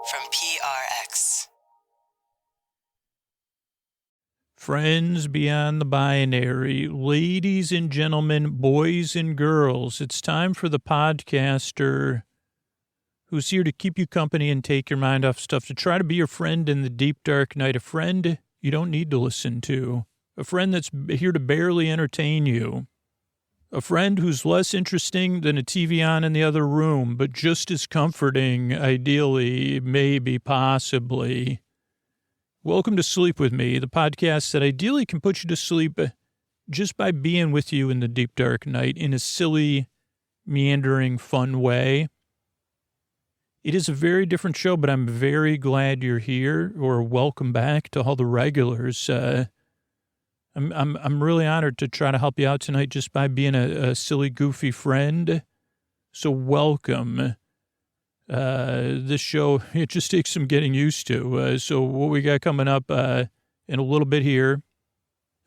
from PRX. Friends beyond the binary, ladies and gentlemen, boys and girls, it's time for the podcaster who's here to keep you company and take your mind off stuff, to try to be your friend in the deep, dark night, a friend you don't need to listen to, a friend that's here to barely entertain you, a friend who's less interesting than a TV on in the other room, but just as comforting, ideally, maybe, possibly. Welcome to Sleep With Me, the podcast that ideally can put you to sleep just by being with you in the deep, dark night in a silly, meandering, fun way. It is a very different show, but I'm very glad you're here, or welcome back to all the regulars. I'm really honored to try to help you out tonight just by being a silly, goofy friend. So welcome. This show, it just takes some getting used to. So what we got coming up in a little bit here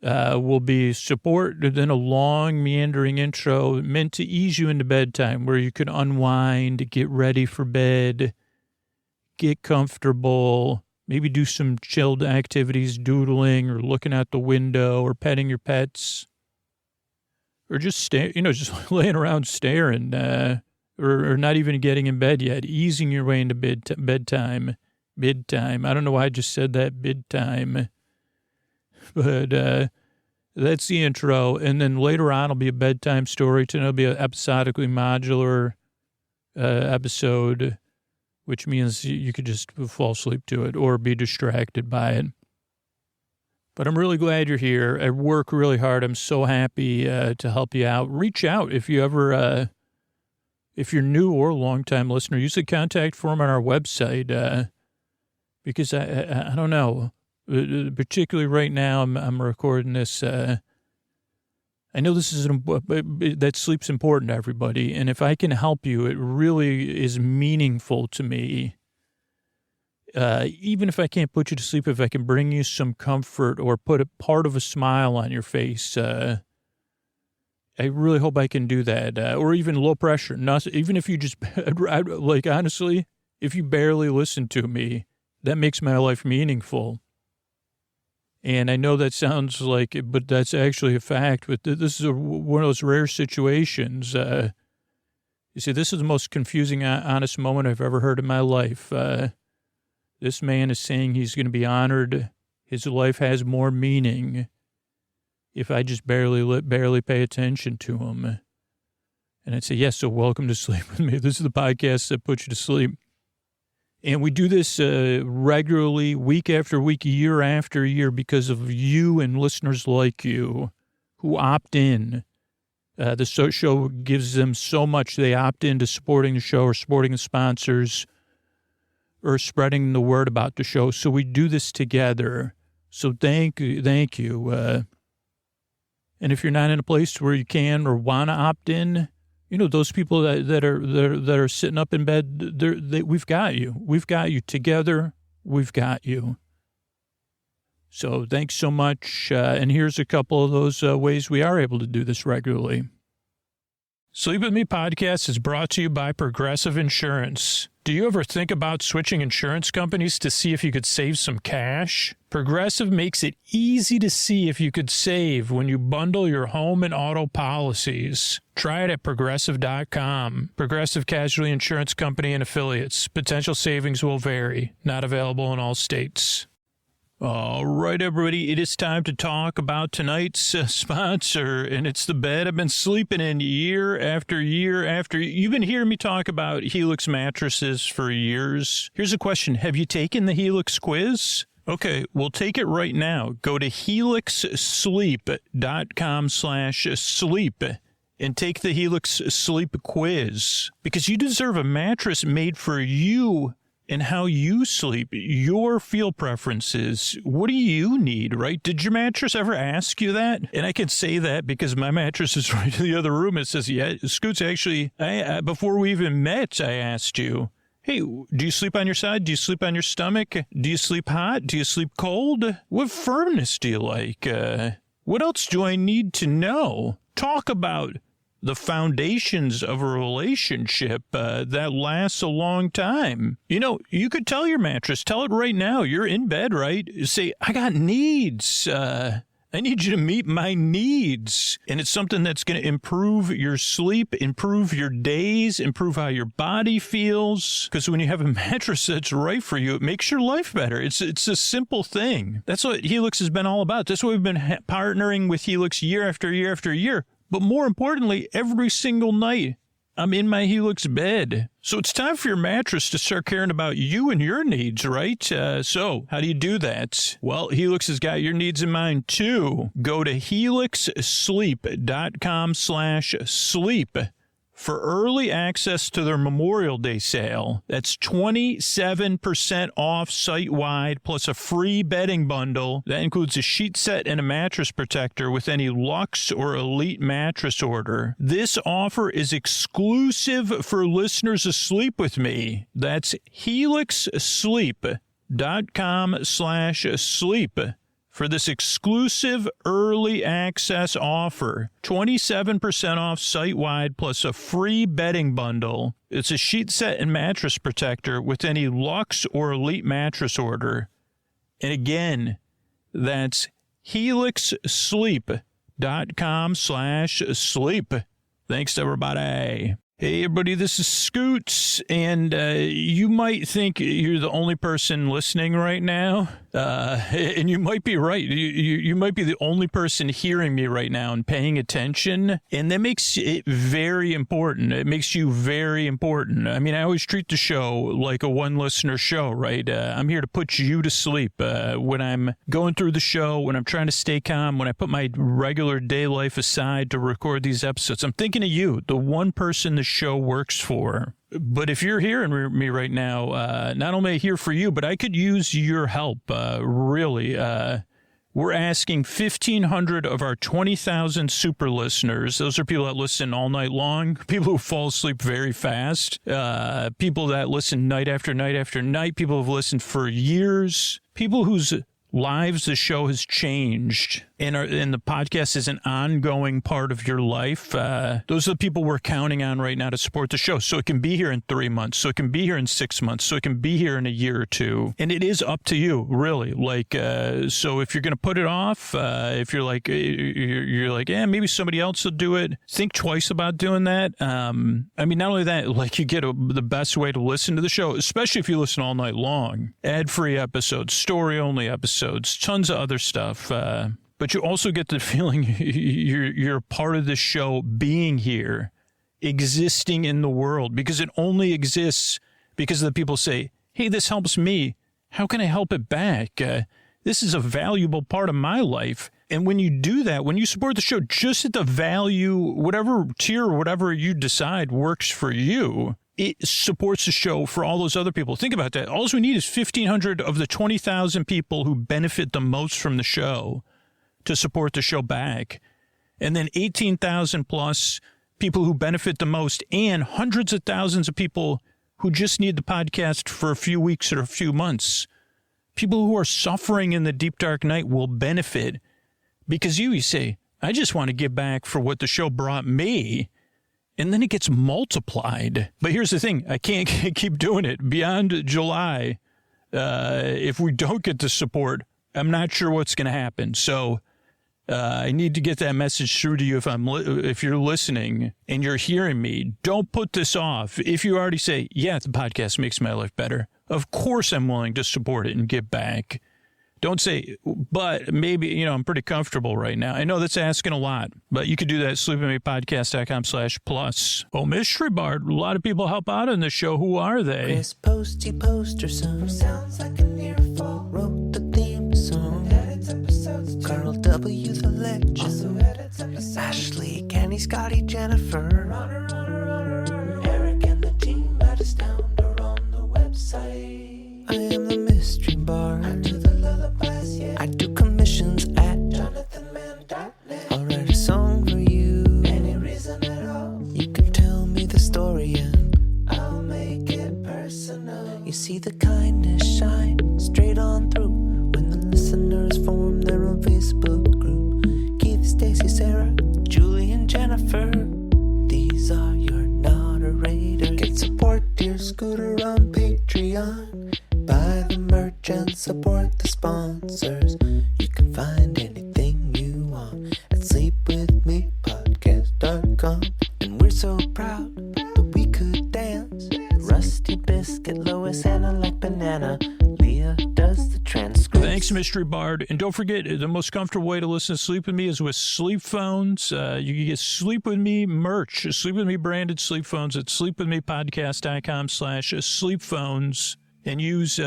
will be support, then a long, meandering intro meant to ease you into bedtime, where you can unwind, get ready for bed, get comfortable, maybe do some chilled activities, doodling or looking out the window or petting your pets, or just just laying around staring, or not even getting in bed yet, easing your way into bedtime. Bedtime. I don't know why I just said that, bedtime. But that's the intro. And then later on will be a bedtime story. Tonight will be an episodically modular episode, which means you could just fall asleep to it or be distracted by it. But I'm really glad you're here. I work really hard. I'm so happy to help you out. Reach out if you ever, if you're new or a long-time listener, use the contact form on our website because I don't know. Particularly right now, I'm recording this. I know this is that sleep's important to everybody, and if I can help you, it really is meaningful to me. Even if I can't put you to sleep, if I can bring you some comfort or put a part of a smile on your face, I really hope I can do that. Or even low pressure. Even if you just, like, honestly, if you barely listen to me, that makes my life meaningful. And I know that sounds like it, but that's actually a fact. But this is one of those rare situations. You see, this is the most confusing, honest moment I've ever heard in my life. This man is saying he's going to be honored. His life has more meaning if I just barely pay attention to him. And I'd say, yes, so welcome to Sleep With Me. This is the podcast that puts you to sleep. And we do this regularly, week after week, year after year, because of you and listeners like you who opt in. The show gives them so much. They opt into supporting the show or supporting the sponsors or spreading the word about the show. So we do this together. So thank you. And if you're not in a place where you can or want to opt in, you know, those people that are sitting up in bed, we've got you. We've got you together. We've got you. So thanks so much. And here's a couple of those ways we are able to do this regularly. Sleep With Me podcast is brought to you by Progressive Insurance. Do you ever think about switching insurance companies to see if you could save some cash? Progressive makes it easy to see if you could save when you bundle your home and auto policies. Try it at Progressive.com. Progressive Casualty Insurance Company and Affiliates. Potential savings will vary. Not available in all states. All right, everybody, it is time to talk about tonight's sponsor, and it's the bed I've been sleeping in year after year after. You've been hearing me talk about Helix mattresses for years. Here's a question. Have you taken the Helix quiz? Okay, we'll take it right now. Go to helixsleep.com/sleep and take the Helix Sleep quiz, because you deserve a mattress made for you and how you sleep, your feel preferences. What do you need, right? Did your mattress ever ask you that? And I can say that because my mattress is right in the other room. It says, yeah, Scoots, actually, before we even met, I asked you, hey, do you sleep on your side? Do you sleep on your stomach? Do you sleep hot? Do you sleep cold? What firmness do you like? What else do I need to know? Talk about the foundations of a relationship that lasts a long time. You know, you could tell your mattress, tell it right now, you're in bed, right? Say, I got needs. I need you to meet my needs. And it's something that's going to improve your sleep, improve your days, improve how your body feels. Because when you have a mattress that's right for you, it makes your life better. It's a simple thing. That's what Helix has been all about. That's why we've been partnering with Helix year after year after year. But more importantly, every single night, I'm in my Helix bed. So it's time for your mattress to start caring about you and your needs, right? So how do you do that? Well, Helix has got your needs in mind, too. Go to helixsleep.com/sleep for early access to their Memorial Day sale. That's 27% off site-wide, plus a free bedding bundle. That includes a sheet set and a mattress protector with any Luxe or Elite mattress order. This offer is exclusive for listeners of Sleep With Me. That's helixsleep.com/sleep. For this exclusive early access offer, 27% off site-wide plus a free bedding bundle. It's a sheet set and mattress protector with any Luxe or Elite mattress order. And again, that's helixsleep.com/sleep. Thanks to everybody. Hey, everybody, this is Scoots, and you might think you're the only person listening right now, and you might be right. You might be the only person hearing me right now and paying attention, and that makes it very important. It makes you very important. I mean, I always treat the show like a one-listener show, right? I'm here to put you to sleep when I'm going through the show, when I'm trying to stay calm, when I put my regular day life aside to record these episodes. I'm thinking of you, the one person the show works for. But if you're hearing me right now, not only am I here for you, but I could use your help, really. We're asking 1,500 of our 20,000 super listeners. Those are people that listen all night long, people who fall asleep very fast, people that listen night after night after night, people who've listened for years, people whose lives the show has changed, and the podcast is an ongoing part of your life. Those are the people we're counting on right now to support the show. So it can be here in 3 months, so it can be here in 6 months, so it can be here in a year or two. And it is up to you, really. Like, so if you're going to put it off, if you're like, maybe somebody else will do it, think twice about doing that. I mean, not only that, like, you get the best way to listen to the show, especially if you listen all night long. Ad-free episodes, story-only episodes, tons of other stuff. But you also get the feeling you're a part of the show, being here, existing in the world, because it only exists because the people say, hey, this helps me. How can I help it back? This is a valuable part of my life. And when you do that, when you support the show, just at the value, whatever tier or whatever you decide works for you, it supports the show for all those other people. Think about that. All we need is 1,500 of the 20,000 people who benefit the most from the show to support the show back. And then 18,000 plus people who benefit the most, and hundreds of thousands of people who just need the podcast for a few weeks or a few months. People who are suffering in the deep, dark night will benefit because you say, I just want to give back for what the show brought me. And then it gets multiplied. But here's the thing. I can't keep doing it beyond July. If we don't get the support, I'm not sure what's going to happen. So I need to get that message through to you if you're listening and you're hearing me. Don't put this off. If you already say, yeah, the podcast makes my life better, of course I'm willing to support it and give back. Don't say, but maybe, I'm pretty comfortable right now. I know that's asking a lot, but you could do that at sleepwithmepodcast.com/plus. Oh, Mystery Bard, a lot of people help out on the show. Who are they? Chris Posty Poster Son sounds like an earful. Wrote the theme song. Edits episodes. Carl W. the Legend. Also edits episodes. Ashley, Kenny, Scotty, Jennifer. Runner. Eric and the team at Astound are on the website. I am the Mystery Bard. I do the lullabies, yeah. I do commissions at jonathanmann.net. I'll write a song for you. Any reason at all. You can tell me the story and I'll make it personal. You see the kindness shine straight on through when the listeners form their own Facebook group. Keith, Stacy, Sarah, Julie, and Jennifer. on Patreon. Buy the merch and support the sponsors. You can find anything you want at sleepwithmepodcast.com. And we're so proud that we could dance. Rusty Biscuit, Lois, Anna like banana. Leah does the transcript. Thanks, Mystery Bard. And don't forget, the most comfortable way to listen to Sleep With Me is with sleep phones. You can get Sleep With Me merch, Sleep With Me branded sleep phones at sleepwithmepodcast.com/sleep phones. And use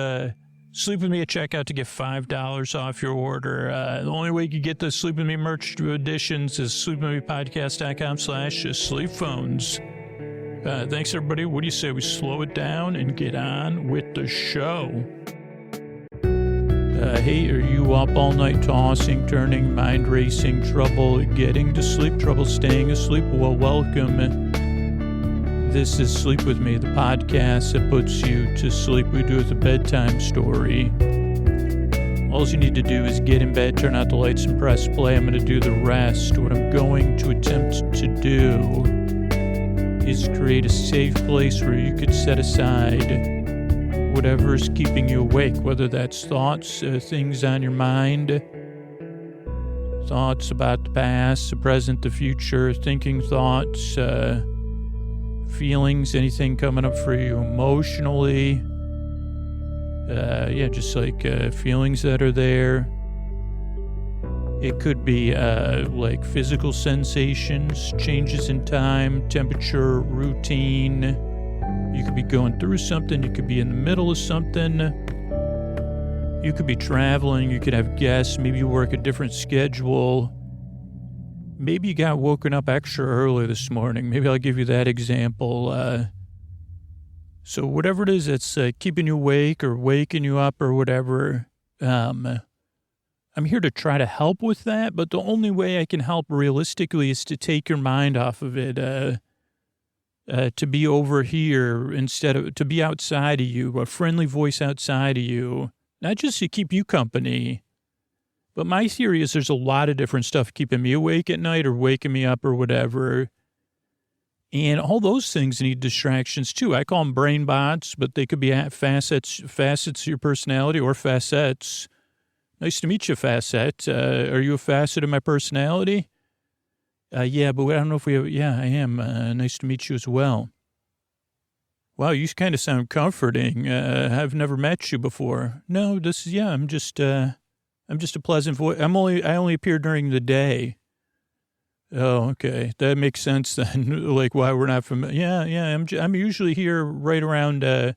Sleep With Me at checkout to get $5 off your order. The only way you can get the Sleep With Me merch editions is sleepwithmepodcast.com/sleep phones. Thanks, everybody. What do you say we slow it down and get on with the show? Hey, are you up all night tossing, turning, mind racing, trouble getting to sleep, trouble staying asleep? Well, welcome. This is Sleep With Me, the podcast that puts you to sleep. We do it a bedtime story. All you need to do is get in bed, turn out the lights, and press play. I'm going to do the rest. What I'm going to attempt to do is create a safe place where you could set aside whatever is keeping you awake, whether that's thoughts, things on your mind, thoughts about the past, the present, the future, thinking thoughts, feelings, anything coming up for you emotionally. Just like feelings that are there. It could be like physical sensations, changes in time, temperature, routine. You could be going through something. You could be in the middle of something. You could be traveling. You could have guests. Maybe you work a different schedule. Maybe you got woken up extra early this morning. Maybe I'll give you that example. So whatever it is that's keeping you awake or waking you up or whatever, I'm here to try to help with that. But the only way I can help realistically is to take your mind off of it. To be over here instead of to be outside of you, a friendly voice outside of you, not just to keep you company. But my theory is there's a lot of different stuff keeping me awake at night or waking me up or whatever. And all those things need distractions too. I call them brain bots, but they could be facets of your personality or facets. Nice to meet you, facet. Are you a facet of my personality? Yeah, but I don't know if we have, yeah, I am. Nice to meet you as well. Wow, you kind of sound comforting. I've never met you before. No, I'm just a pleasant voice. I only appear during the day. Oh, okay. That makes sense then. Like why we're not familiar. Yeah. I'm usually here right around, about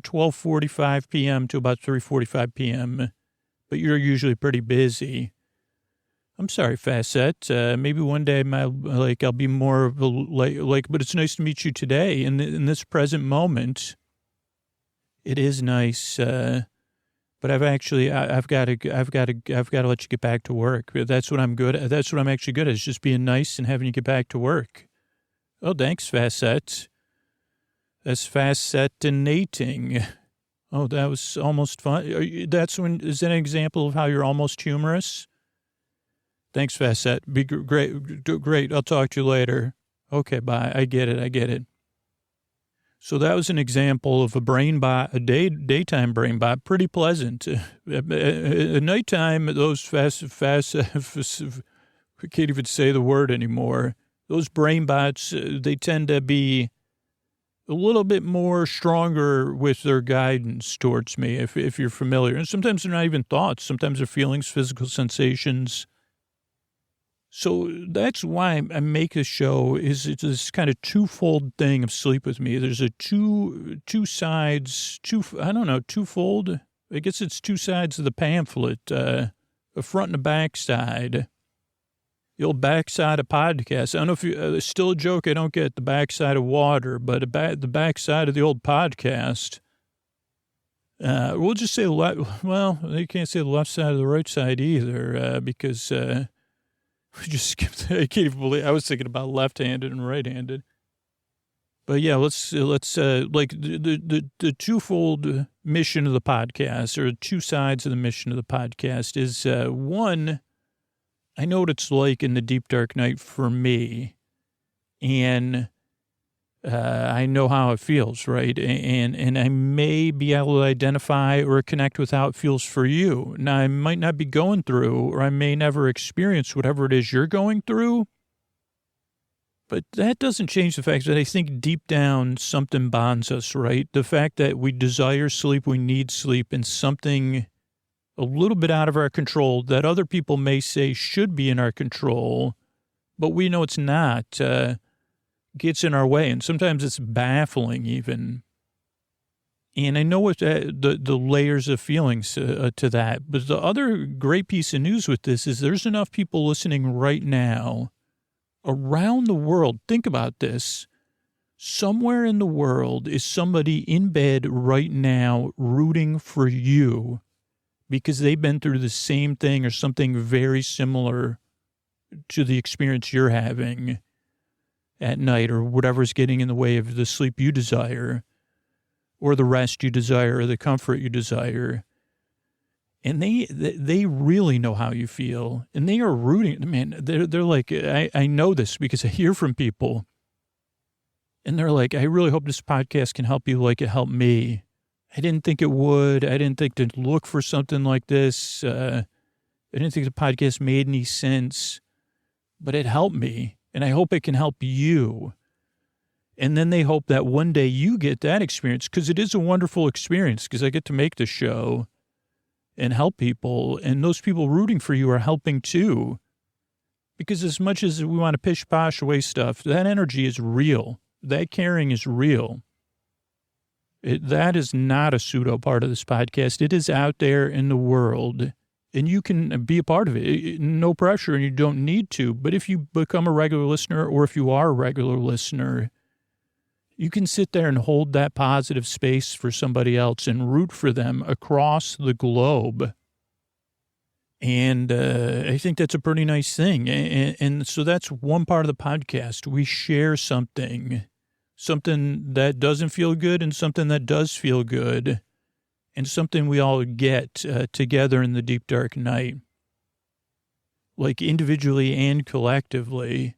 12:45 p.m. to about 3:45 p.m. But you're usually pretty busy. I'm sorry, Facet. Maybe one day I'll be more of a but it's nice to meet you today in this present moment. It is nice, but I've got to let you get back to work. That's what I'm good at. That's what I'm actually good at, is just being nice and having you get back to work. Oh, thanks, Facet. That's facet-inating. Oh, that was almost fun. Is that an example of how you're almost humorous? Thanks, Facet. Be great. I'll talk to you later. Okay, bye. I get it. So that was an example of a brain bot, a daytime brain bot, pretty pleasant. At nighttime, those I can't even say the word anymore. Those brain bots, they tend to be a little bit more stronger with their guidance towards me, if you're familiar. And sometimes they're not even thoughts. Sometimes they're feelings, physical sensations. So that's why I make the show, is it's this kind of twofold thing of Sleep With Me. There's a two sides, twofold. I guess it's two sides of the pamphlet, a front and a back side. The old backside of podcasts. I don't know if it's still a joke. I don't get the backside of water, but the backside of the old podcast. We'll just say you can't say the left side or the right side either, because we just skipped. I can't even believe I was thinking about left-handed and right-handed. But yeah, let's like the twofold mission of the podcast, or two sides of the mission of the podcast, is one. I know what it's like in the deep dark night for me, and I know how it feels, right? And I may be able to identify or connect with how it feels for you. Now, I might not be going through, or I may never experience whatever it is you're going through, but that doesn't change the fact that I think deep down something bonds us, right? The fact that we desire sleep, we need sleep, and something a little bit out of our control that other people may say should be in our control, but we know it's not, gets in our way. And sometimes it's baffling even. And I know what the layers of feelings to that. But the other great piece of news with this is there's enough people listening right now around the world. Think about this. Somewhere in the world is somebody in bed right now rooting for you because they've been through the same thing or something very similar to the experience you're having at night, or whatever's getting in the way of the sleep you desire, or the rest you desire, or the comfort you desire. And they really know how you feel, and they are rooting. Man, they're like, I know this because I hear from people, and they're like, I really hope this podcast can help you like it helped me. I didn't think it would. I didn't think to look for something like this. I didn't think the podcast made any sense, but it helped me. And I hope it can help you. And then they hope that one day you get that experience, because it is a wonderful experience, because I get to make the show and help people. And those people rooting for you are helping too. Because as much as we want to pish-posh away stuff, that energy is real. That caring is real. That is not a pseudo part of this podcast. It is out there in the world. And you can be a part of it. No pressure, and you don't need to. But if you become a regular listener, or if you are a regular listener, you can sit there and hold that positive space for somebody else and root for them across the globe. And I think that's a pretty nice thing. And so that's one part of the podcast. We share something that doesn't feel good and something that does feel good. And something we all get together in the deep, dark night, like individually and collectively.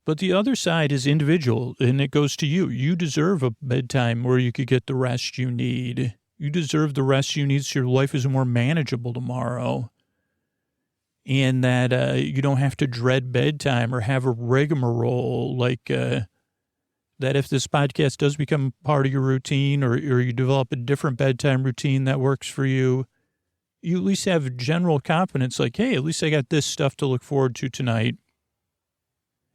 But the other side is individual, and it goes to you. You deserve a bedtime where you could get the rest you need. You deserve the rest you need so your life is more manageable tomorrow. And that you don't have to dread bedtime or have a rigmarole like that if this podcast does become part of your routine, or you develop a different bedtime routine that works for you, you at least have general confidence like, hey, at least I got this stuff to look forward to tonight.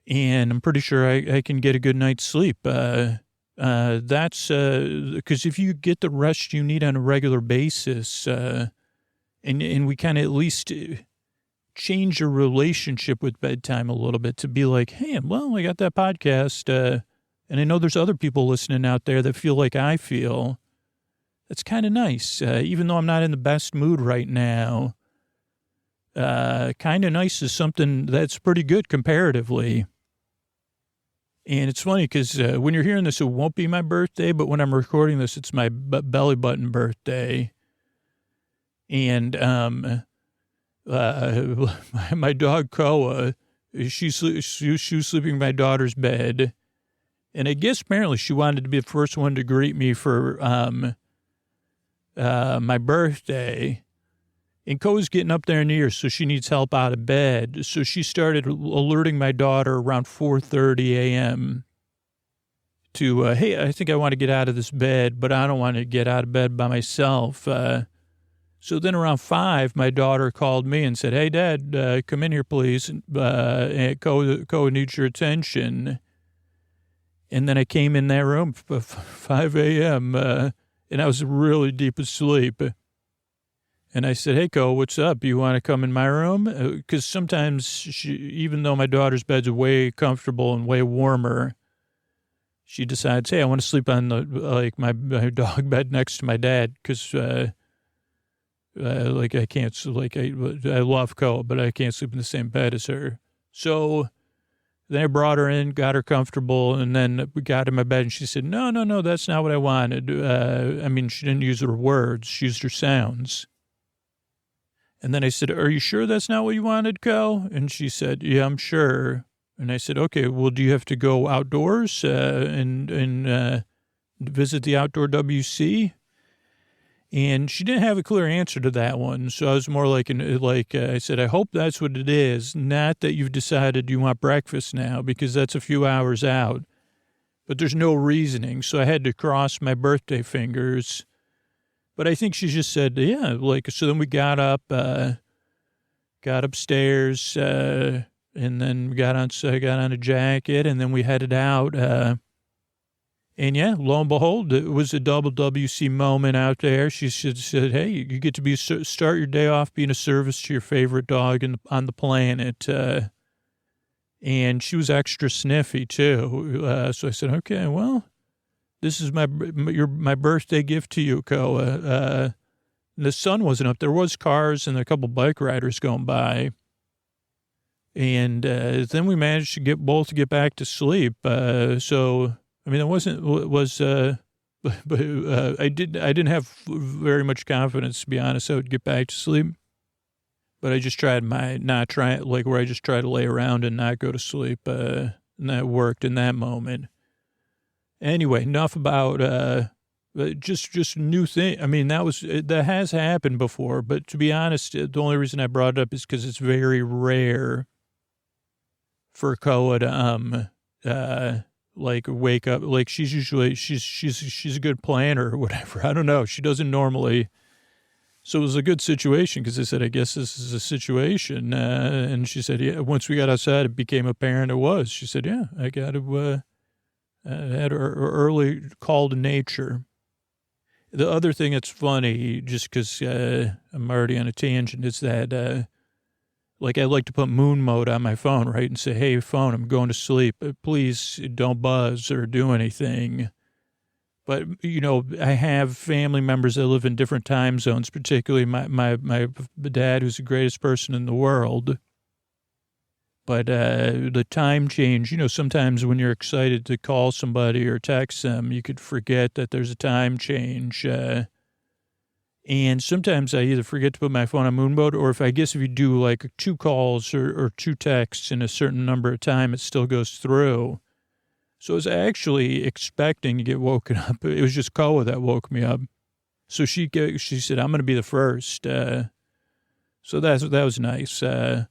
And I'm pretty sure I can get a good night's sleep. That's because if you get the rest you need on a regular basis, and we kind of at least change your relationship with bedtime a little bit to be like, hey, well, I got that podcast, and I know there's other people listening out there that feel like I feel. That's kind of nice. Even though I'm not in the best mood right now, kind of nice is something that's pretty good comparatively. And it's funny because when you're hearing this, it won't be my birthday, but when I'm recording this, it's my belly button birthday. And my dog, Koa, she was sleeping in my daughter's bed. And I guess apparently she wanted to be the first one to greet me for my birthday. And Ko's getting up there in years, so she needs help out of bed. So she started alerting my daughter around 4:30 a.m. to, hey, I think I want to get out of this bed, but I don't want to get out of bed by myself. So then around 5, my daughter called me and said, hey, Dad, come in here, please. Ko needs your attention. And then I came in that room at 5 a.m., and I was really deep asleep. And I said, hey, Ko, what's up? You want to come in my room? Because sometimes, even though my daughter's bed's way comfortable and way warmer, she decides, hey, I want to sleep on my dog bed next to my dad because, I can't, I love Ko, but I can't sleep in the same bed as her. So then I brought her in, got her comfortable, and then we got in my bed, and she said, no, that's not what I wanted. She didn't use her words. She used her sounds. And then I said, are you sure that's not what you wanted, Ko? And she said, yeah, I'm sure. And I said, okay, well, do you have to go outdoors and visit the outdoor WC? And she didn't have a clear answer to that one. So I was more like I said, I hope that's what it is. Not that you've decided you want breakfast now, because that's a few hours out. But there's no reasoning. So I had to cross my birthday fingers. But I think she just said, yeah, so then we got up, got upstairs, and then got on a jacket, and then we headed out, and yeah, lo and behold, it was a double WC moment out there. She said, hey, you get to start your day off being a service to your favorite dog on the planet. And she was extra sniffy too. So I said, okay, well, this is my birthday gift to you, Koa. The sun wasn't up. There was cars and a couple bike riders going by. And then we managed to get back to sleep. So I mean, I didn't have very much confidence, to be honest. I would get back to sleep, but I just tried where I just try to lay around and not go to sleep. And that worked in that moment. Anyway, enough about, just new thing. I mean, that has happened before, but to be honest, the only reason I brought it up is because it's very rare for Koa to, wake up. Like she's a good planner or whatever. I don't know. She doesn't normally. So it was a good situation because I said, I guess this is a situation. And she said, yeah, once we got outside, it became apparent it was. She said, yeah, I got to, had her early call to nature. The other thing that's funny, just because I'm already on a tangent, is that, I like to put moon mode on my phone, right? And say, hey, phone, I'm going to sleep. Please don't buzz or do anything. But, I have family members that live in different time zones, particularly my dad, who's the greatest person in the world. But the time change, sometimes when you're excited to call somebody or text them, you could forget that there's a time change. And sometimes I either forget to put my phone on moon mode, or if you do 2 calls or 2 texts in a certain number of time, it still goes through. So I was actually expecting to get woken up. It was just Koa that woke me up. So she said, I'm going to be the first. So that was nice. So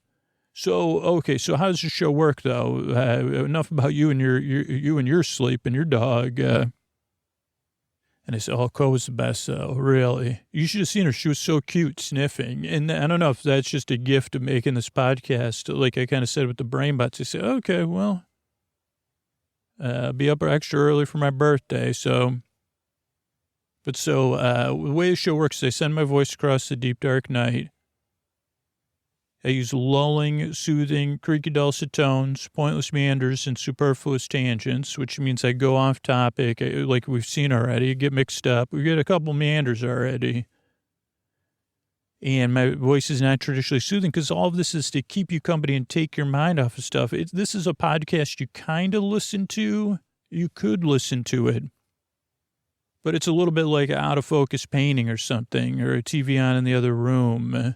how does the show work, though? Enough about you and your sleep and your dog. And I said, oh, Koa's the best, though, really. You should have seen her. She was so cute, sniffing. And I don't know if that's just a gift of making this podcast. Like I kind of said with the brain bots, I said, okay, well, I'll be up extra early for my birthday. The way the show works is I send my voice across the deep, dark night. I use lulling, soothing, creaky dulcet tones, pointless meanders, and superfluous tangents, which means I go off topic, like we've seen already, get mixed up. We get a couple meanders already. And my voice is not traditionally soothing because all of this is to keep you company and take your mind off of stuff. This is a podcast you kind of listen to. You could listen to it. But it's a little bit like out of focus painting or something, or a TV on in the other room.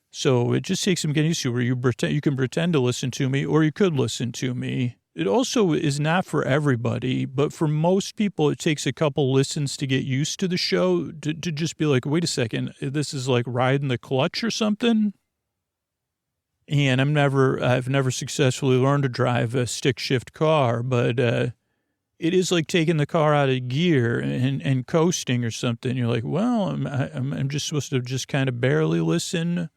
So it just takes some getting used to where you can pretend to listen to me, or you could listen to me. It also is not for everybody, but for most people, it takes a couple listens to get used to the show, to just be like, wait a second, this is like riding the clutch or something. And I've never successfully learned to drive a stick shift car, but it is like taking the car out of gear and coasting or something. You're like, well, I'm just supposed to just kind of barely listen.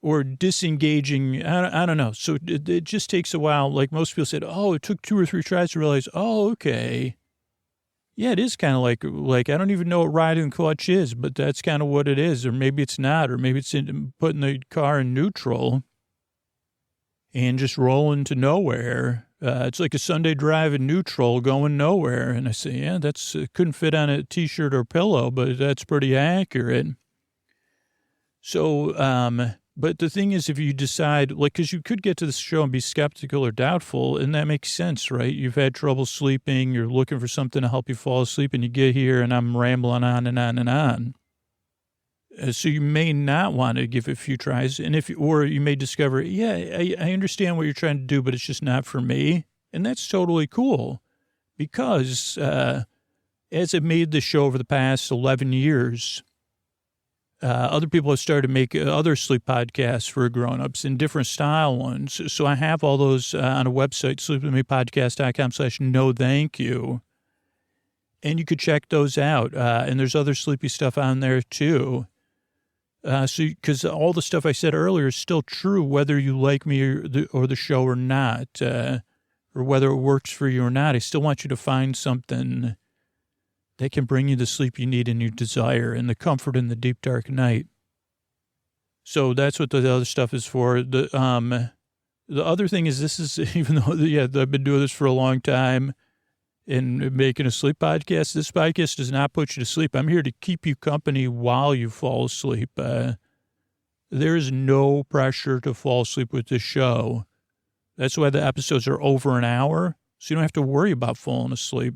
Or disengaging, I don't know. So it just takes a while. Like most people said, oh, it took 2 or 3 tries to realize, oh, okay. Yeah, it is kind of like I don't even know what riding clutch is, but that's kind of what it is. Or maybe it's not, or maybe it's putting the car in neutral and just rolling to nowhere. It's like a Sunday drive in neutral going nowhere. And I say, yeah, couldn't fit on a T-shirt or pillow, but that's pretty accurate. So, but the thing is, if you decide, because you could get to this show and be skeptical or doubtful, and that makes sense, right? You've had trouble sleeping, you're looking for something to help you fall asleep, and you get here, and I'm rambling on and on and on. So you may not want to give it a few tries. And or you may discover, I understand what you're trying to do, but it's just not for me. And that's totally cool because as I've made this show over the past 11 years, other people have started to make other sleep podcasts for grown-ups and different style ones. So I have all those on a website, sleepwithmepodcast.com/no thank you. And you could check those out. And there's other sleepy stuff on there too. Because all the stuff I said earlier is still true, whether you like me or the show or not, or whether it works for you or not. I still want you to find something that can bring you the sleep you need and you desire and the comfort in the deep, dark night. So that's what the other stuff is for. The other thing is this is, even though, I've been doing this for a long time and making a sleep podcast, this podcast does not put you to sleep. I'm here to keep you company while you fall asleep. There is no pressure to fall asleep with this show. That's why the episodes are over an hour, so you don't have to worry about falling asleep.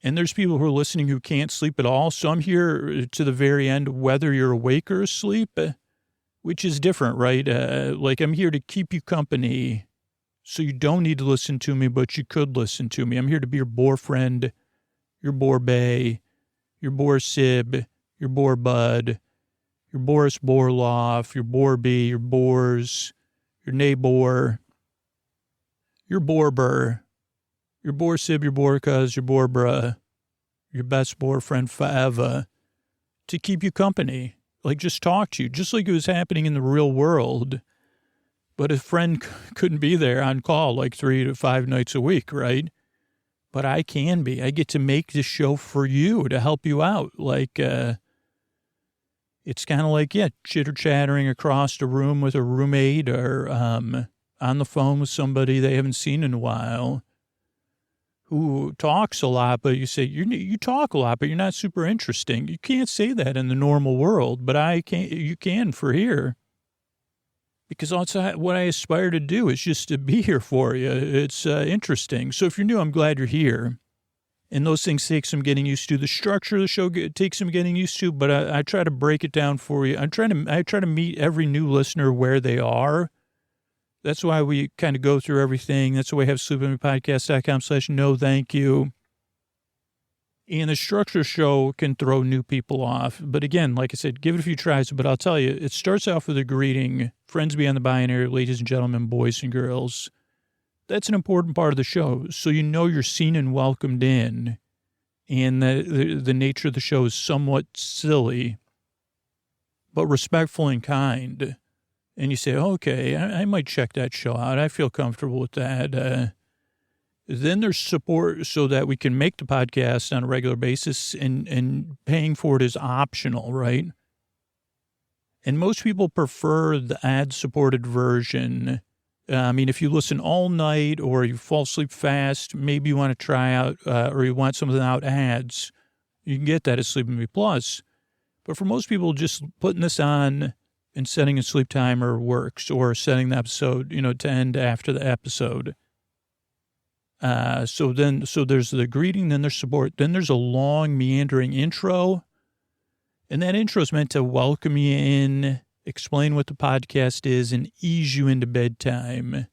And there's people who are listening who can't sleep at all. So I'm here to the very end, whether you're awake or asleep, which is different, right? Like I'm here to keep you company. So you don't need to listen to me, but you could listen to me. I'm here to be your bore friend, your bore bae, your bore sib, your bore bud, your Boris Borloff, your bore bee, your bores, your neighbor, your borber, your bore sib, your bore cuz, your bore bruh, your best bore friend forever, to keep you company. Like just talk to you, just like it was happening in the real world. But a friend couldn't be there on call like 3 to 5 nights a week, right? But I can be. I get to make this show for you to help you out. Like, it's kind of like, chitter-chattering across the room with a roommate or on the phone with somebody they haven't seen in a while who talks a lot, but you say, you talk a lot, but you're not super interesting. You can't say that in the normal world, but you can for here. Because also what I aspire to do is just to be here for you. It's interesting. So if you're new, I'm glad you're here. And those things take some getting used to. The structure of the show takes some getting used to, but I try to break it down for you. I try to meet every new listener where they are. That's why we kind of go through everything. That's why we have sleepwithmepodcast.com/no thank you. And the structure show can throw new people off. But again, like I said, give it a few tries. But I'll tell you, it starts off with a greeting. Friends beyond the binary, ladies and gentlemen, boys and girls. That's an important part of the show. So you know you're seen and welcomed in. And the nature of the show is somewhat silly, but respectful and kind. And you say, okay, I might check that show out. I feel comfortable with that. Then there's support so that we can make the podcast on a regular basis, and paying for it is optional, right? And most people prefer the ad-supported version. I mean, if you listen all night or you fall asleep fast, maybe you want to try out or you want something without ads, you can get that at Sleep With Me Plus. But for most people, just putting this on and setting a sleep timer works, or setting the episode, to end after the episode. So there's the greeting, then there's support, then there's a long meandering intro. And that intro is meant to welcome you in, explain what the podcast is, and ease you into bedtime.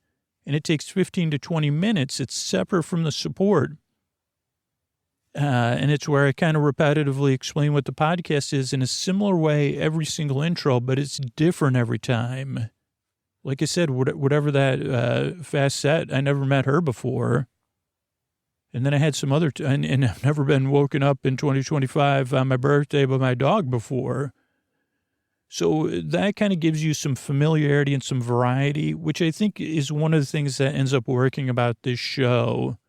And it takes 15 to 20 minutes. It's separate from the support. And it's where I kind of repetitively explain what the podcast is in a similar way every single intro, but it's different every time. Like I said, whatever that facet, I never met her before. And then I had some other, and I've never been woken up in 2025 on my birthday by my dog before. So that kind of gives you some familiarity and some variety, which I think is one of the things that ends up working about this show.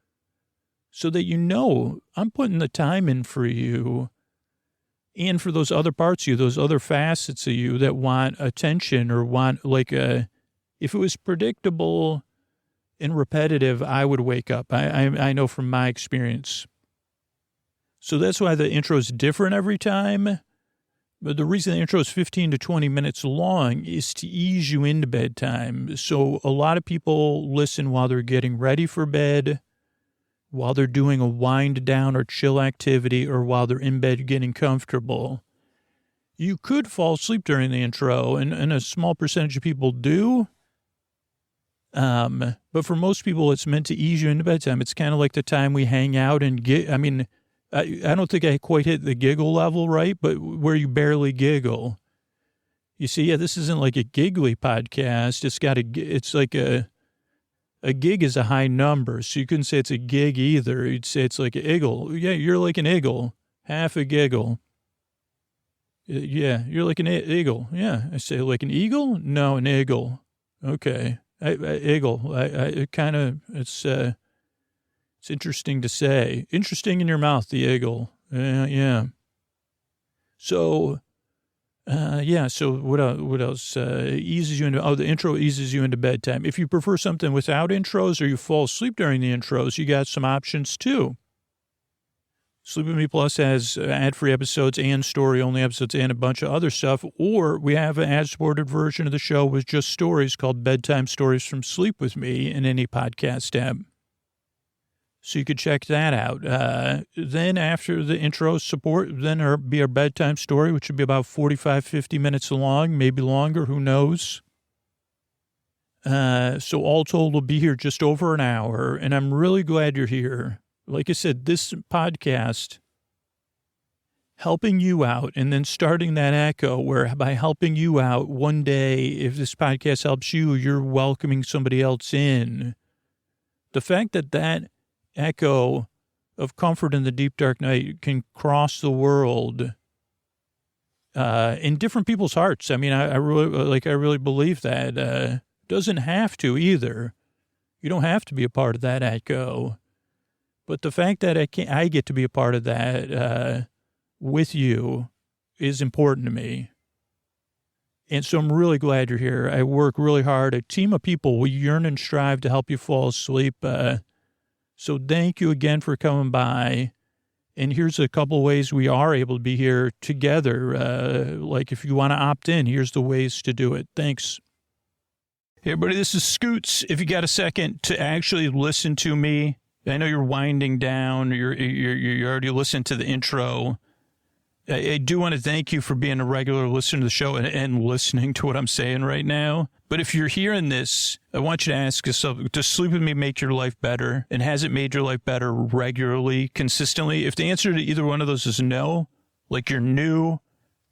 So that I'm putting the time in for you, and for those other parts of you, those other facets of you that want attention or want if it was predictable and repetitive, I would wake up. I know from my experience. So that's why the intro is different every time. But the reason the intro is 15 to 20 minutes long is to ease you into bedtime. So a lot of people listen while they're getting ready for bed, while they're doing a wind down or chill activity, or while they're in bed getting comfortable. you could fall asleep during the intro, and a small percentage of people do. But for most people, it's meant to ease you into bedtime. It's kind of like the time we hang out and I don't think I quite hit the giggle level, right? But where you barely giggle. You see, yeah, this isn't like a giggly podcast. It's like a gig is a high number. So you couldn't say it's a gig either. You'd say it's like an iggle. Yeah, you're like an iggle. Half a giggle. Yeah, you're like an eagle. Yeah, I say like an eagle? No, an eagle. Okay. Eagle. It's interesting to say. Interesting in your mouth, the eagle. Yeah. So, so what else eases you into, the intro eases you into bedtime. If you prefer something without intros or you fall asleep during the intros, you got some options too. Sleep With Me Plus has ad-free episodes and story-only episodes and a bunch of other stuff. Or we have an ad-supported version of the show with just stories called Bedtime Stories from Sleep With Me in any podcast app. So you could check that out. Then after the intro support, then there'll be our bedtime story, which would be about 45, 50 minutes long, maybe longer, who knows. So all told, we'll be here just over an hour, and I'm really glad you're here. Like I said, this podcast, helping you out and then starting that echo where by helping you out one day, if this podcast helps you, you're welcoming somebody else in. The fact that echo of comfort in the deep, dark night can cross the world in different people's hearts. I mean, I really believe that. Doesn't have to either. You don't have to be a part of that echo. But the fact that I get to be a part of that with you is important to me. And so I'm really glad you're here. I work really hard. A team of people, we yearn and strive to help you fall asleep. So thank you again for coming by. And here's a couple ways we are able to be here together. Like if you want to opt in, here's the ways to do it. Thanks. Hey, everybody, this is Scoots. If you got a second to actually listen to me, I know you're winding down. You're already listened to the intro. I do want to thank you for being a regular listener to the show and listening to what I'm saying right now. But if you're hearing this, I want you to ask yourself, does Sleep With Me make your life better? And has it made your life better regularly, consistently? If the answer to either one of those is no, like you're new,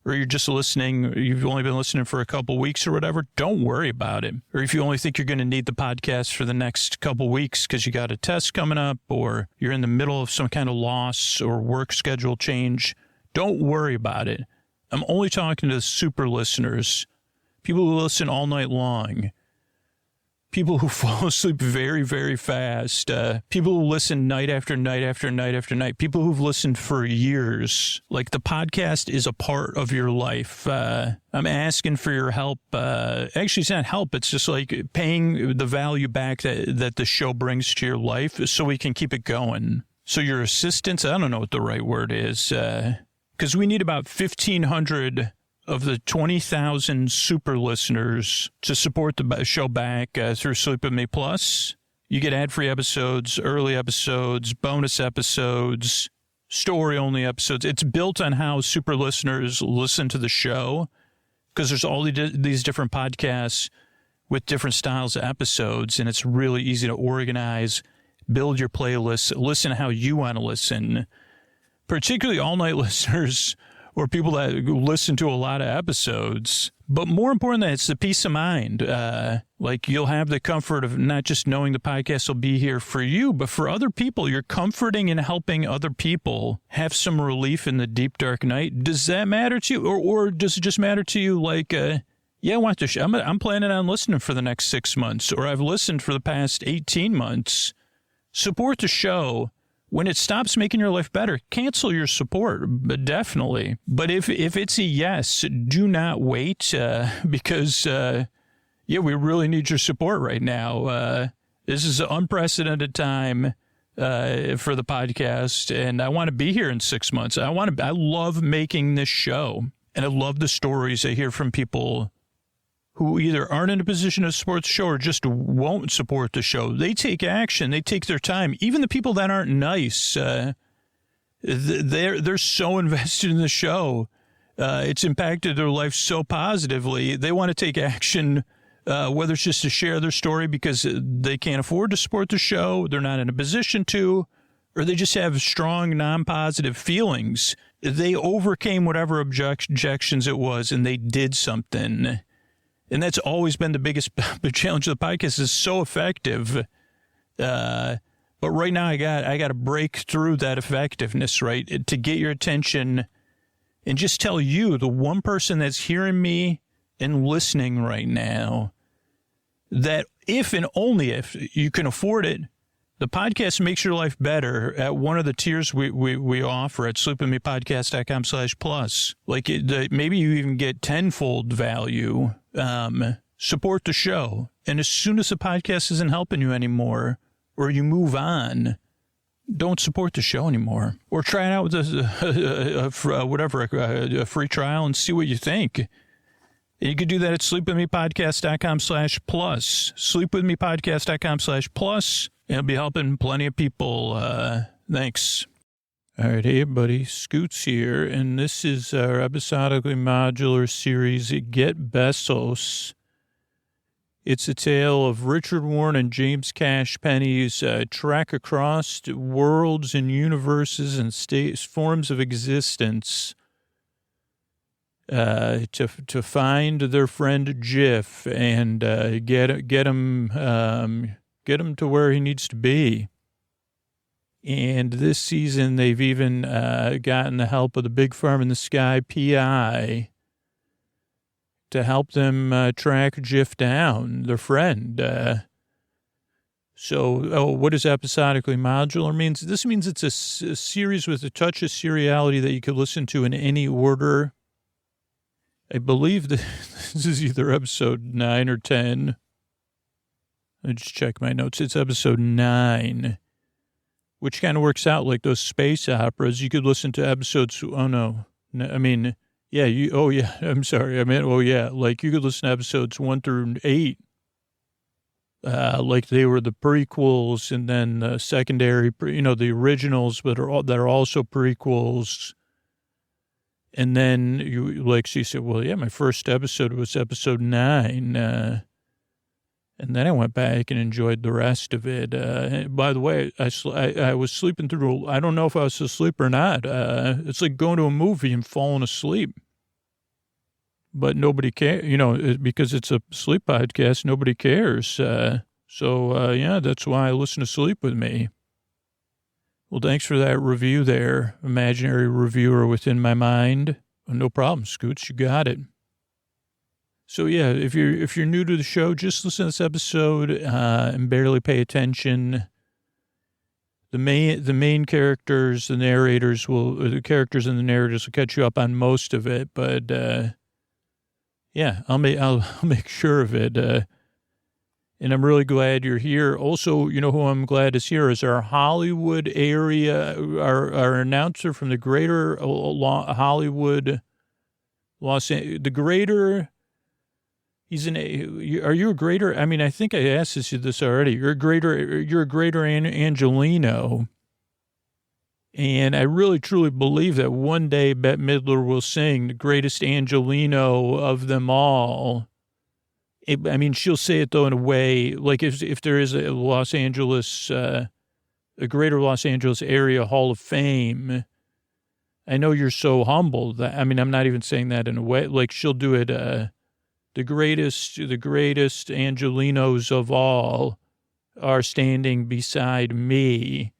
or you're just listening, you've only been listening for a couple weeks or whatever, don't worry about it. Or if you only think you're going to need the podcast for the next couple weeks because you got a test coming up or you're in the middle of some kind of loss or work schedule change, don't worry about it. I'm only talking to the super listeners, people who listen all night long, people who fall asleep very, very fast, people who listen night after night after night after night, people who've listened for years. Like the podcast is a part of your life. I'm asking for your help. Actually, it's not help. It's just like paying the value back that the show brings to your life so we can keep it going. So your assistance, I don't know what the right word is, because we need about 1,500 of the 20,000 super listeners to support the show back through Sleep With Me Plus. You get ad-free episodes, early episodes, bonus episodes, story-only episodes. It's built on how super listeners listen to the show because there's all these different podcasts with different styles of episodes, and it's really easy to organize, build your playlist, listen how you want to listen, particularly all-night listeners or people that listen to a lot of episodes. But more importantly, it's the peace of mind. Like you'll have the comfort of not just knowing the podcast will be here for you, but for other people. You're comforting and helping other people have some relief in the deep, dark night. Does that matter to you? Or does it just matter to you like, I want to I'm planning on listening for the next 6 months, or I've listened for the past 18 months. Support the show. When it stops making your life better, cancel your support, but definitely. But if it's a yes, do not wait because, we really need your support right now. This is an unprecedented time for the podcast, and I want to be here in 6 months. I love making this show, and I love the stories I hear from people who either aren't in a position to support the show or just won't support the show. They take action. They take their time. Even the people that aren't nice, they're so invested in the show it's impacted their life so positively. They want to take action, whether it's just to share their story because they can't afford to support the show, they're not in a position to, or they just have strong non-positive feelings. They overcame whatever objections it was, and they did something. And that's always been the biggest challenge of the podcast. Is so effective. But right now I got to break through that effectiveness, right? To get your attention and just tell you, the one person that's hearing me and listening right now, that if and only if you can afford it, the podcast makes your life better at one of the tiers we offer at sleepwithmepodcast.com/plus. Like maybe you even get tenfold value. Support the show. And as soon as the podcast isn't helping you anymore, or you move on, don't support the show anymore. Or try it out with a free trial and see what you think. You could do that at sleepwithmepodcast.com/plus. Sleepwithmepodcast.com/plus. It'll be helping plenty of people. Thanks. All right, hey, everybody. Scoots here, and this is our episodically modular series, Get Besos. It's a tale of Richard Warren and James Cash Penny's trek across worlds and universes and forms of existence to find their friend Jiff and get him to where he needs to be. And this season, they've even gotten the help of the big farm in the sky, PI, to help them track Jiff down, their friend. What does episodically modular means? This means it's a series with a touch of seriality that you could listen to in any order. I believe that this is either episode 9 or 10. I just check my notes. It's episode 9, which kind of works out like those space operas. You could listen to episodes. Oh, no. I mean, yeah. I'm sorry. I meant, like you could listen to episodes 1 through 8. Like they were the prequels and then the secondary, the originals, but that are also prequels. And then she said, well, yeah, my first episode was episode 9. And then I went back and enjoyed the rest of it. By the way, I was sleeping through, I don't know if I was asleep or not. It's like going to a movie and falling asleep. But nobody cares, because it's a sleep podcast, nobody cares. That's why I listen to Sleep With Me. Well, thanks for that review there, imaginary reviewer within my mind. No problem, Scoots, you got it. So yeah, if you're new to the show, just listen to this episode and barely pay attention. The main characters, the characters and the narrators will catch you up on most of it, but I'll make sure of it. And I'm really glad you're here. Also, who I'm glad is here is our Hollywood area, our announcer from the greater Hollywood, the greater. Are you a greater? I mean, I think I asked this already. You're a greater Angelino. And I really, truly believe that one day Bette Midler will sing the greatest Angelino of them all. She'll say it, though, in a way, like if there is a Los Angeles, a greater Los Angeles area Hall of Fame, I know you're so humble that, I'm not even saying that in a way, like she'll do it, the greatest Angelinos of all are standing beside me.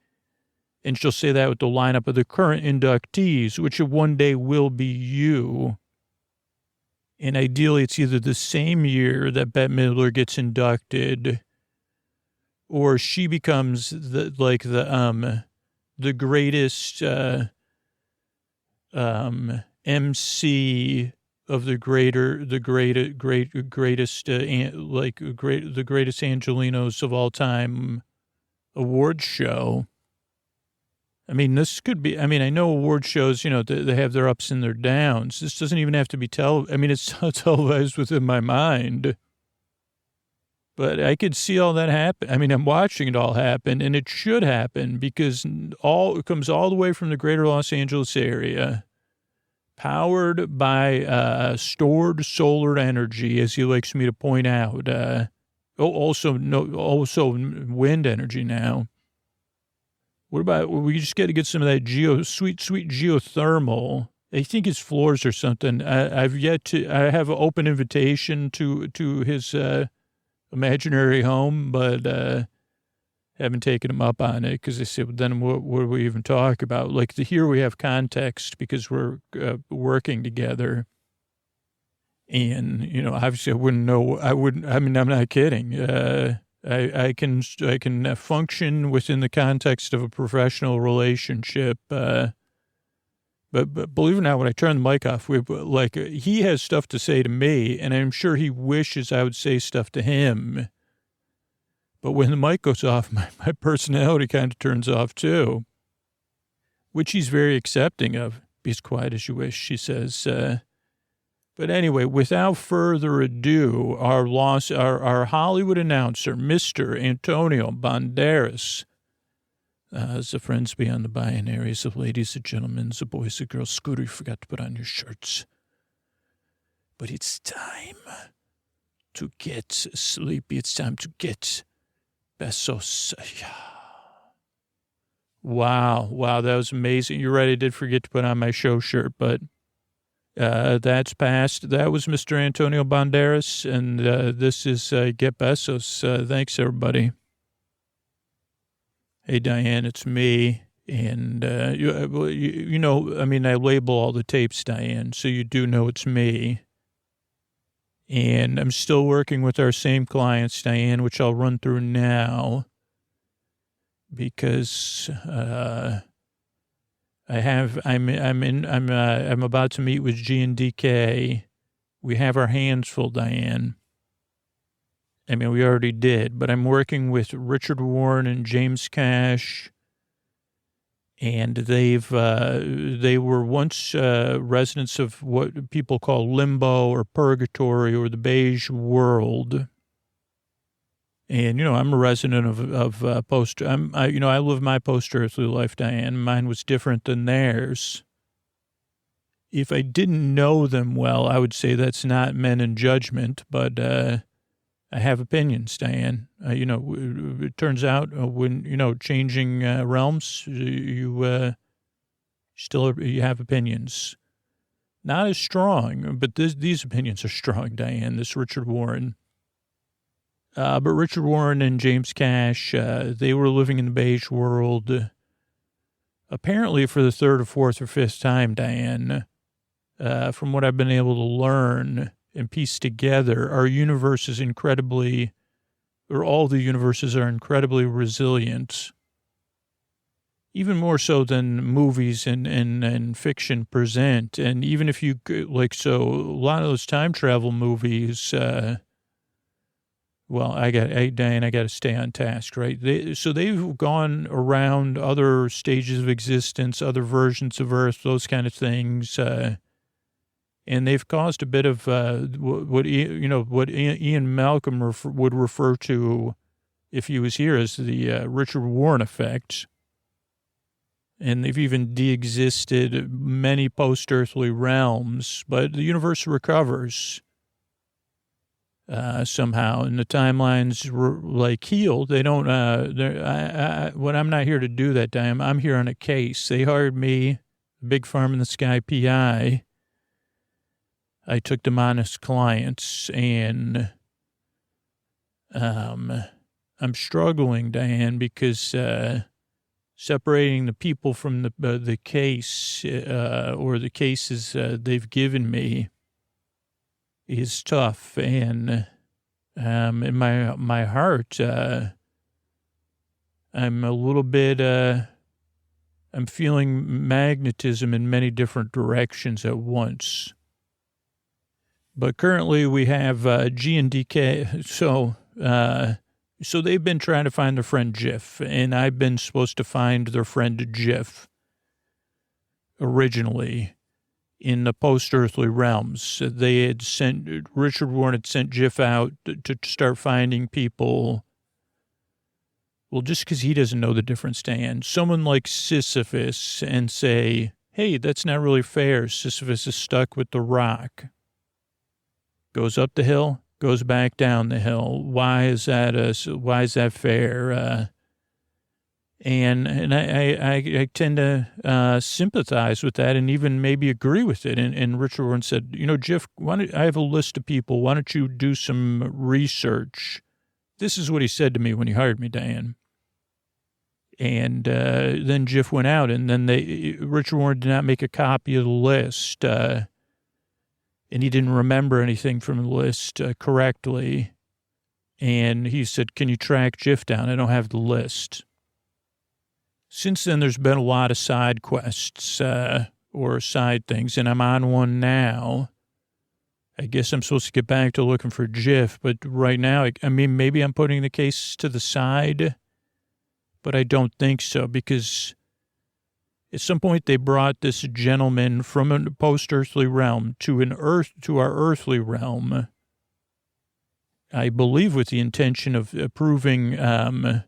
And she'll say that with the lineup of the current inductees, which one day will be you. And ideally, it's either the same year that Bette Midler gets inducted, or she becomes the greatest MC of the greatest Angelinos of all time awards show. This could be, I know award shows, they have their ups and their downs. This doesn't even have to be it's televised within my mind. But I could see all that happen. I'm watching it all happen, and it should happen because it comes all the way from the greater Los Angeles area powered by stored solar energy, as he likes me to point out. Also wind energy now. What about, we just got to get some of that sweet geothermal. I think his floors or something. I have an open invitation to his imaginary home, but haven't taken him up on it because they said, well, then what do we even talk about? Like here we have context because we're working together. And, you know, obviously I wouldn't know, I mean, I'm not kidding. I can function within the context of a professional relationship. But believe it or not, when I turn the mic off, he has stuff to say to me, and I'm sure he wishes I would say stuff to him. But when the mic goes off, my personality kind of turns off too, which he's very accepting of. Be as quiet as you wish, she says. But anyway, without further ado, our Hollywood announcer, Mr. Antonio Banderas, the friends beyond the binaries, the ladies and gentlemen, the boys and girls. Scooter, you forgot to put on your shirts. But it's time to get sleepy. It's time to get Besos. Wow, that was amazing. You're right, I did forget to put on my show shirt, but that's past. That was Mr. Antonio Banderas, and this is Get Besos. Thanks, everybody. Hey, Diane, it's me. And, you know, I mean, I label all the tapes, Diane, so you do know it's me. And I'm still working with our same clients, Diane, which I'll run through now because I'm about to meet with G&DK. We have our hands full, Diane. I mean, we already did, but I'm working with Richard Warren and James Cash. And they were once residents of what people call limbo or purgatory or the beige world. And, you know, I'm a resident of post. I live my post-earthly life, Diane. Mine was different than theirs. If I didn't know them well, I would say that's not meant in judgment, but I have opinions, Diane. It turns out when, changing realms, you have opinions. Not as strong, but these opinions are strong, Diane. This Richard Warren. But Richard Warren and James Cash, they were living in the beige world, apparently for the third or fourth or fifth time, Diane. From what I've been able to learn and piece together, all the universes are incredibly resilient, even more so than movies and fiction present. And even if you, a lot of those time travel movies, Diane, I got to stay on task, right? They've gone around other stages of existence, other versions of Earth, those kind of things, and they've caused a bit of what Ian Malcolm would refer to, if he was here, as the Richard Warren effect. And they've even de-existed many post-earthly realms, but the universe recovers. Somehow, and the timelines were healed. They don't. When I'm not here to do that, Diane, I'm here on a case. They hired me, Big Farm in the Sky PI. I took them on as clients, and I'm struggling, Diane, because separating the people from the case or the cases they've given me is tough, and in my heart, I'm a little bit, I'm feeling magnetism in many different directions at once. But currently we have G&DK, so they've been trying to find their friend Jiff, and I've been supposed to find their friend Jiff originally. In the post-earthly realms, Richard Warren had sent Jiff out to start finding people. Well, just because he doesn't know the difference, Dan. Someone like Sisyphus and say, hey, that's not really fair. Sisyphus is stuck with the rock. Goes up the hill, goes back down the hill. Why is that fair? And I tend to sympathize with that and even maybe agree with it. And Richard Warren said, Jeff, I have a list of people. Why don't you do some research? This is what he said to me when he hired me, Diane. And then Jeff went out, and then Richard Warren did not make a copy of the list, and he didn't remember anything from the list correctly. And he said, can you track Jeff down? I don't have the list. Since then, there's been a lot of side quests or side things, and I'm on one now. I guess I'm supposed to get back to looking for Jeff, but right now, I mean, maybe I'm putting the case to the side. But I don't think so, because at some point they brought this gentleman from a post-earthly realm to our earthly realm, I believe with the intention of proving to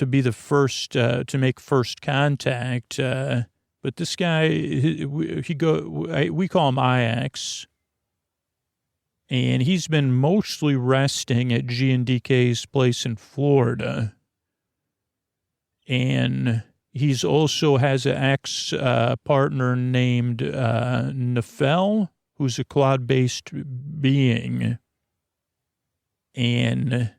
be the first to make first contact. But this guy, we call him IX. And he's been mostly resting at G&DK's place in Florida. And he's also has an ex-partner named Nefel, who's a cloud-based being. And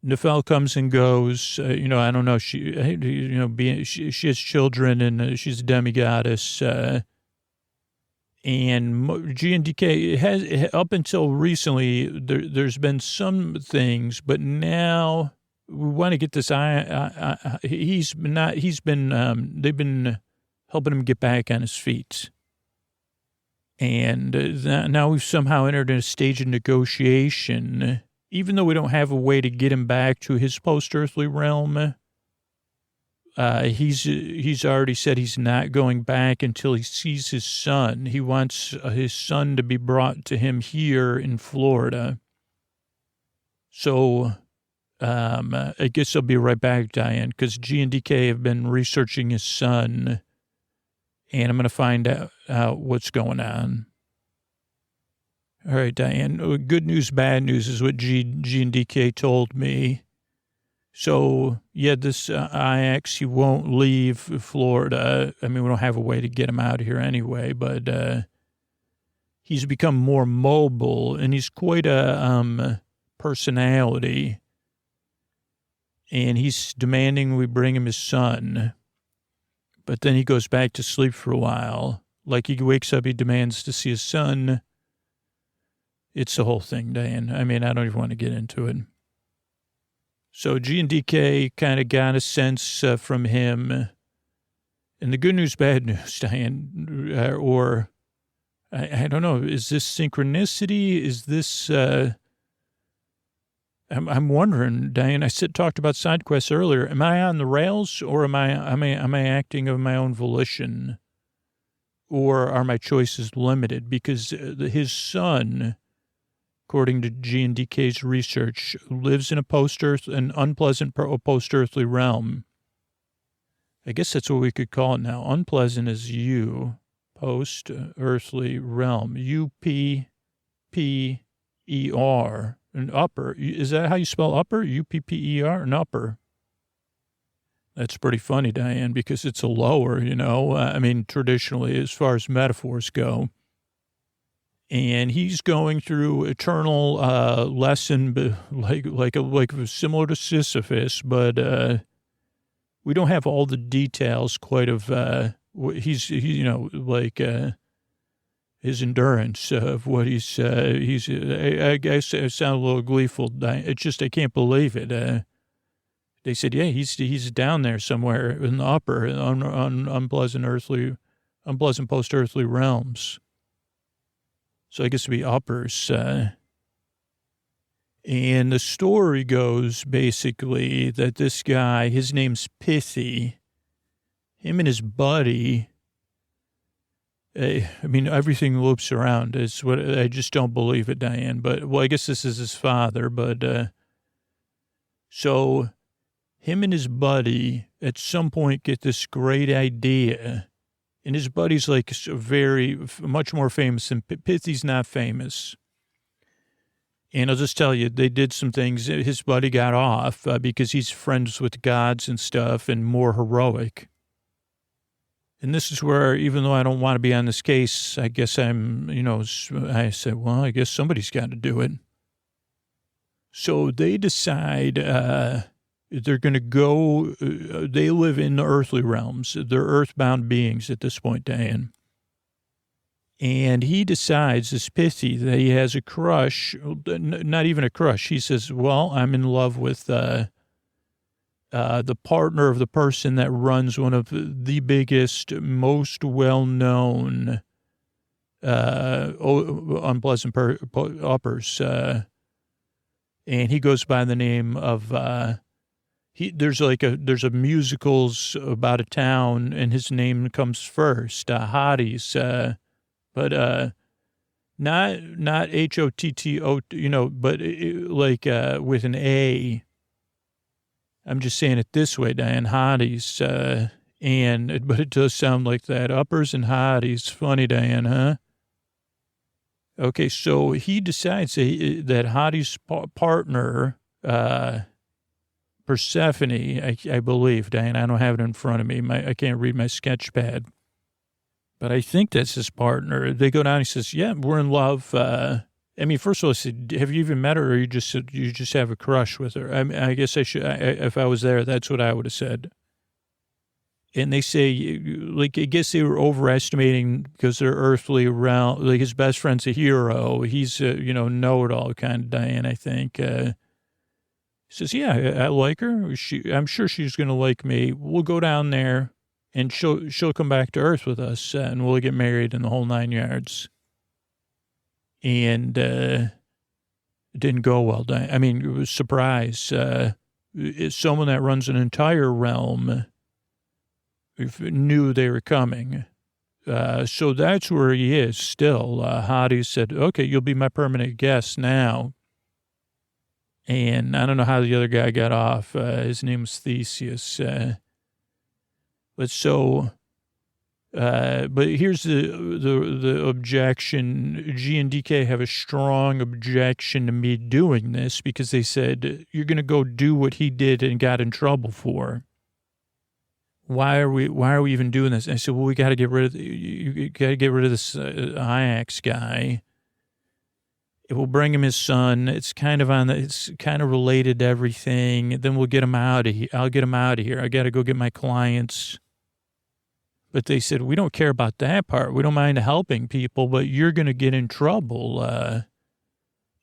Nefel comes and goes. I don't know. She has children, and she's a demigoddess. And G&DK has, up until recently, there's been some things, but now we want to get this. They've been helping him get back on his feet. And now we've somehow entered a stage of negotiation, even though we don't have a way to get him back to his post-earthly realm. He's already said he's not going back until he sees his son. He wants his son to be brought to him here in Florida. So, I guess I'll be right back, Diane, because G&DK have been researching his son, and I'm going to find out what's going on. All right, Diane. Good news, bad news is what G&DK told me. So, yeah, this IX, he won't leave Florida. I mean, we don't have a way to get him out of here anyway, but he's become more mobile, and he's quite a personality. And he's demanding we bring him his son. But then he goes back to sleep for a while. Like he wakes up, he demands to see his son. It's the whole thing, Diane. I mean, I don't even want to get into it. So G&DK kind of got a sense from him. And the good news, bad news, Diane, or I don't know, is this synchronicity? Is this, I'm wondering, Diane, talked about side quests earlier. Am I on the rails, or am I acting of my own volition? Or are my choices limited? Because his son, according to G&DK's research, lives in an unpleasant post-earthly realm. I guess that's what we could call it now. Unpleasant is post-earthly realm. UPPER, an upper. Is that how you spell upper? UPPER, an upper. That's pretty funny, Diane, because it's a lower, I mean, traditionally, as far as metaphors go. And he's going through eternal lesson, like similar to Sisyphus, but we don't have all the details quite of his endurance of what he's. I guess I sound a little gleeful. It's just I can't believe it. They said, yeah, he's down there somewhere in the upper, on unpleasant post-earthly realms. So I guess it'd be uppers. And the story goes basically that this guy, his name's Pithy, him and his buddy, I mean, everything loops around. It's what I just don't believe it, Diane. But, well, I guess this is his father. But so him and his buddy, at some point get this great idea. And his buddy's like much more famous than Pithy's not famous. And I'll just tell you, they did some things. His buddy got off because he's friends with gods and stuff and more heroic. And this is where, even though I don't want to be on this case, I guess I said, well, I guess somebody's got to do it. So they decide they're going to go, they live in the earthly realms. They're earthbound beings at this point, Diane. And he decides, this Pithy, that he has a crush, not even a crush. He says, well, I'm in love with the partner of the person that runs one of the biggest, most well-known unpleasant uppers. And he goes by the name of, there's a musicals about a town, and his name comes first, Hotties, but not Hotto, but with an A. I'm just saying it this way, Diane, Hotties, but it does sound like that. Uppers and Hotties. Funny, Diane, huh? Okay, so he decides that Hottie's partner, Persephone, I believe, Diane, I don't have it in front of me. I can't read my sketch pad. But I think that's his partner. They go down, he says, yeah, we're in love. First of all, I said, have you even met her, or you just have a crush with her? I guess I should, if I was there, that's what I would have said. And they say, I guess they were overestimating because they're earthly around, his best friend's a hero. He's know-it-all kind of Diane, I think. He says, yeah, I like her. I'm sure she's going to like me. We'll go down there. And she'll come back to Earth with us, and we'll get married in the whole 9 yards. And it didn't go well. It was a surprise. Someone that runs an entire realm knew they were coming. So that's where he is still. Hottie said, okay, you'll be my permanent guest now. And I don't know how the other guy got off. His name was Theseus. But here's the objection. G and DK have a strong objection to me doing this because they said, you're going to go do what he did and got in trouble for. Why are we even doing this? And I said, well, you got to get rid of this Ajax guy. It will bring him his son. It's kind of related to everything. Then we'll get him out of here. I'll get him out of here. I got to go get my clients. But they said, we don't care about that part. We don't mind helping people, but you're going to get in trouble.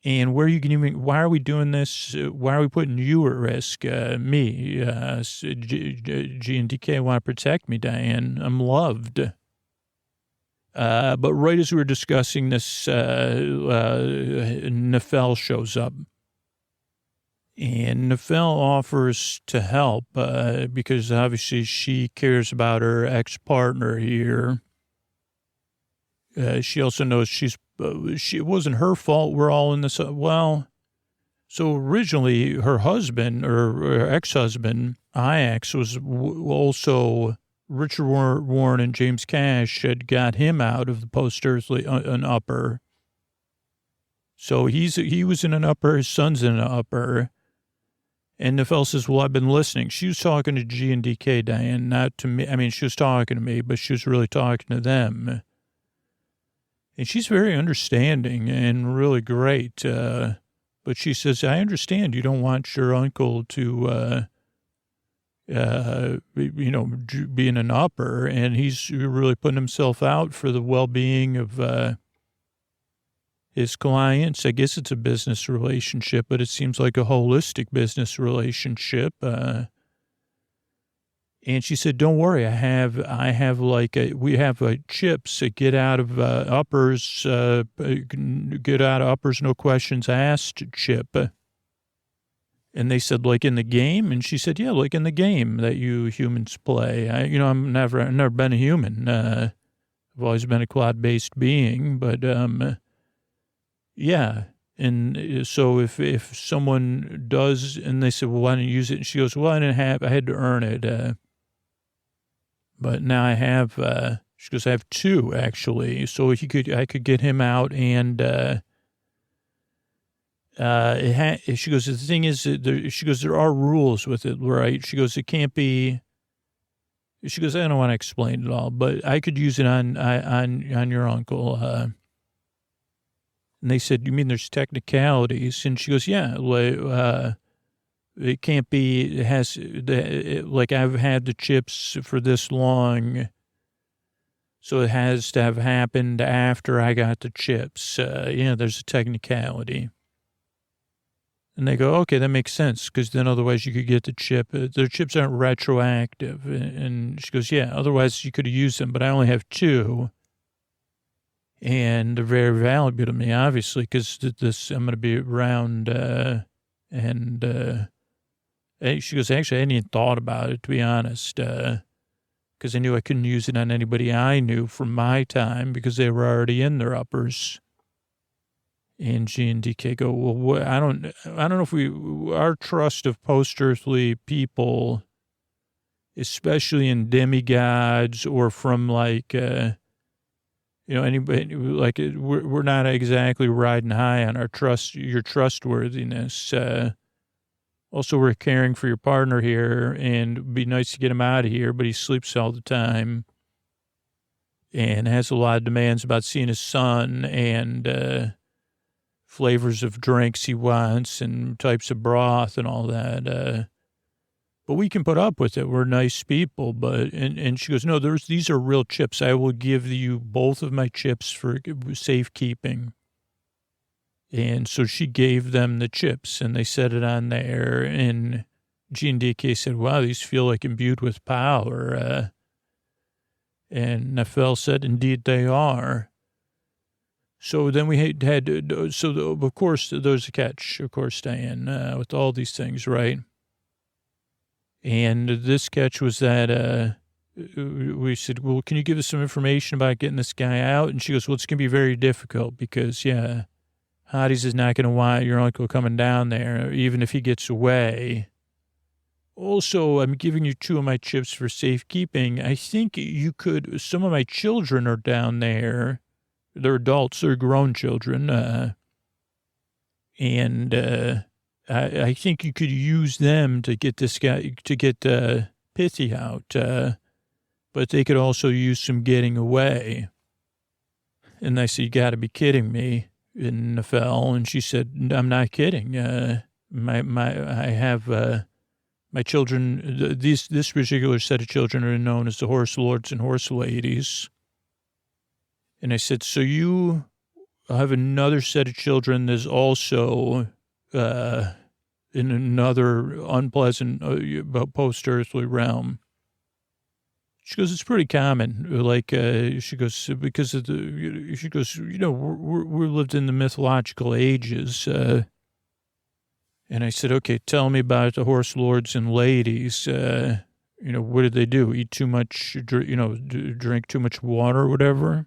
And why are we doing this? Why are we putting you at risk? Me, G and DK want to protect me, Diane. I'm loved. But right as we were discussing this, Nefel shows up. And Nefel offers to help because obviously she cares about her ex-partner here. She also knows it wasn't her fault. We're all in this. So originally her husband or her ex-husband, Ajax, was also Richard Warren and James Cash had got him out of the post-earthly, an upper. So he was in an upper. His son's in an upper. And Nefel says, well, I've been listening. She was talking to G and DK, Diane, not to me. She was talking to me, but she was really talking to them. And she's very understanding and really great. But she says, I understand you don't want your uncle to, be in an upper. And he's really putting himself out for the well-being of his clients. I guess it's a business relationship, but it seems like a holistic business relationship. And she said, don't worry. We have chips that get out of uppers, no questions asked chip. And they said, like in the game? And she said, yeah, like in the game that you humans play. I've never been a human. I've always been a cloud-based being, but, yeah. And so if someone does, and they said, well, why didn't you use it? And she goes, well, I had to earn it. But now I have, she goes, I have 2 actually. So I could get him out and, she goes, the thing is, she goes, there are rules with it, right? She goes, it can't be, she goes, I don't want to explain it all, but I could use it on your uncle. And they said, you mean there's technicalities? And she goes, yeah, it can't be, it has, like I've had the chips for this long, so it has to have happened after I got the chips. There's a technicality. And they go, okay, that makes sense, because then otherwise you could get the chip. Their chips aren't retroactive. And she goes, yeah, otherwise you could have used them, but I only have 2. And they're very valuable to me, obviously, because I'm going to be around. She goes, actually, I hadn't even thought about it, to be honest, because I knew I couldn't use it on anybody I knew from my time because they were already in their uppers. And G and DK go, well, I don't know if our trust of post-earthly people, especially in demigods or from anybody, like we're not exactly riding high on your trustworthiness. Also, we're caring for your partner here, and it'd be nice to get him out of here, but he sleeps all the time and has a lot of demands about seeing his son and flavors of drinks he wants and types of broth and all that. But we can put up with it. We're nice people. And she goes, no, these are real chips. I will give you both of my chips for safekeeping. And so she gave them the chips, and they set it on there. And G and DK said, wow, these feel like imbued with power. And Nafel said, indeed they are. So then we of course, there's a catch, of course, Diane, with all these things, right? And this catch was that we said, well, can you give us some information about getting this guy out? And she goes, well, it's going to be very difficult because, yeah, Hotties is not going to want your uncle coming down there, even if he gets away. Also, I'm giving you 2 of my chips for safekeeping. I think some of my children are down there. They're adults, they're grown children. I think you could use them to get this guy, to get Pithy out. But they could also use some getting away. And I said, you got to be kidding me. And Nafel, and she said, I'm not kidding. I have my children, this particular set of children are known as the horse lords and horse ladies. And I said, so you have another set of children that's also in another unpleasant post-earthly realm. She goes, it's pretty common. She goes, because of she goes, we're lived in the mythological ages. And I said, okay, tell me about the horse lords and ladies. What did they do? Eat too much, drink too much water or whatever?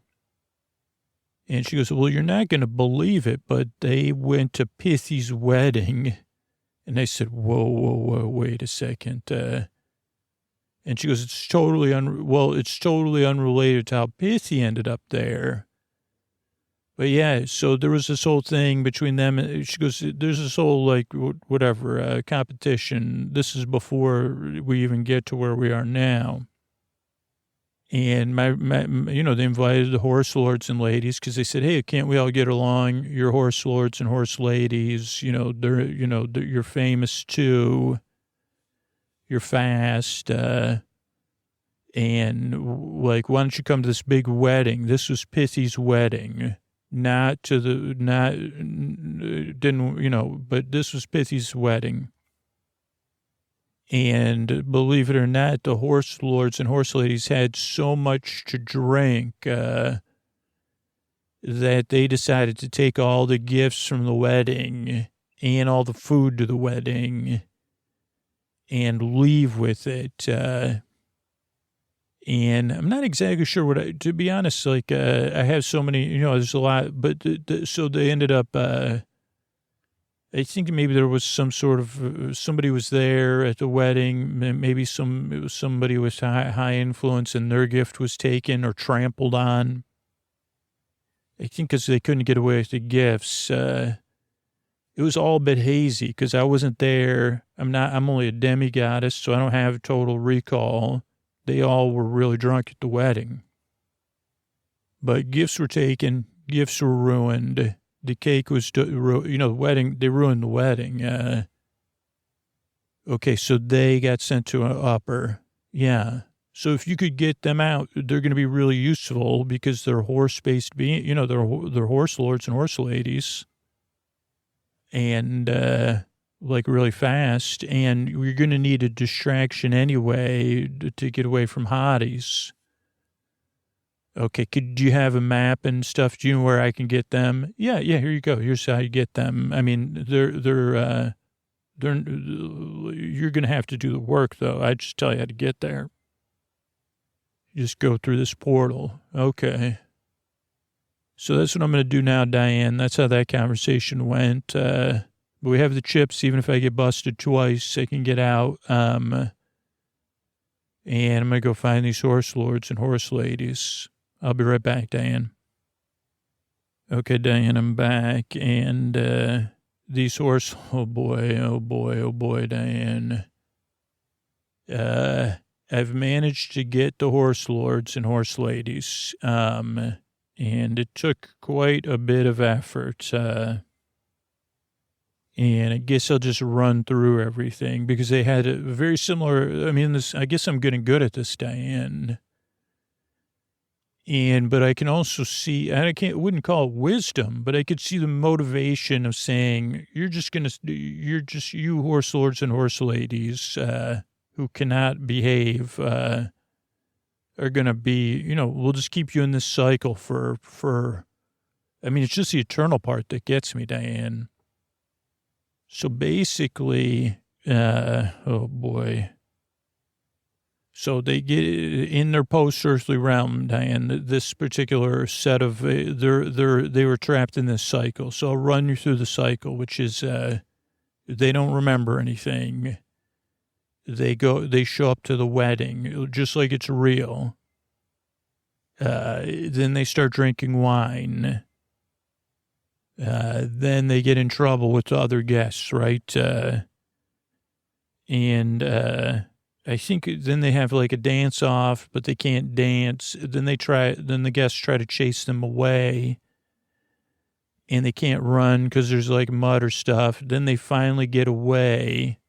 And she goes, well, you're not going to believe it, but they went to Pithy's wedding. And I said, whoa, wait a second. And she goes, it's totally unrelated to how Pithy ended up there. But yeah, so there was this whole thing between them. And she goes, there's this whole competition. This is before we even get to where we are now. And they invited the horse lords and ladies because they said, hey, can't we all get along? You're horse lords and horse ladies. You're famous too. You're fast. And why don't you come to this big wedding? This was Pithy's wedding. But this was Pithy's wedding. And believe it or not, the horse lords and horse ladies had so much to drink that they decided to take all the gifts from the wedding and all the food to the wedding and leave with it. And I'm not exactly sure to be honest, I have so many, there's a lot, but so they ended up, I think maybe there was some sort of, somebody was there at the wedding, maybe somebody with high influence and their gift was taken or trampled on. I think because they couldn't get away with the gifts. It was all a bit hazy because I wasn't there. I'm only a demigoddess, so I don't have total recall. They all were really drunk at the wedding. But gifts were taken, gifts were ruined. The cake was, the wedding, they ruined the wedding. Okay, so they got sent to an upper. Yeah. So if you could get them out, they're going to be really useful because they're horse-based being, they're horse lords and horse ladies. And, really fast. And you're going to need a distraction anyway to get away from hotties. Okay, could you have a map and stuff? Do you know where I can get them? Yeah, here you go. Here's how you get them. I mean, you're going to have to do the work, though. I just tell you how to get there. You just go through this portal. Okay. So that's what I'm going to do now, Diane. That's how that conversation went. But we have the chips. Even if I get busted twice, I can get out. And I'm going to go find these horse lords and horse ladies. I'll be right back, Diane. Okay, Diane, I'm back. And these horse, oh boy, Diane. I've managed to get the horse lords and horse ladies. And it took quite a bit of effort. And I guess I'll just run through everything because they had a very similar, I guess I'm getting good at this, Diane. But I can also see, and I wouldn't call it wisdom, but I could see the motivation of saying, you horse lords and horse ladies, who cannot behave, are going to be, we'll just keep you in this cycle it's just the eternal part that gets me, Diane. So basically, oh boy. So they get in their post-earthly realm, Diane, this particular set of, they were trapped in this cycle. So I'll run you through the cycle, which is, they don't remember anything. They show up to the wedding, just like it's real. Then they start drinking wine. Then they get in trouble with the other guests, right? I think then they have like a dance off, but they can't dance. Then the guests try to chase them away and they can't run because there's like mud or stuff. Then they finally get away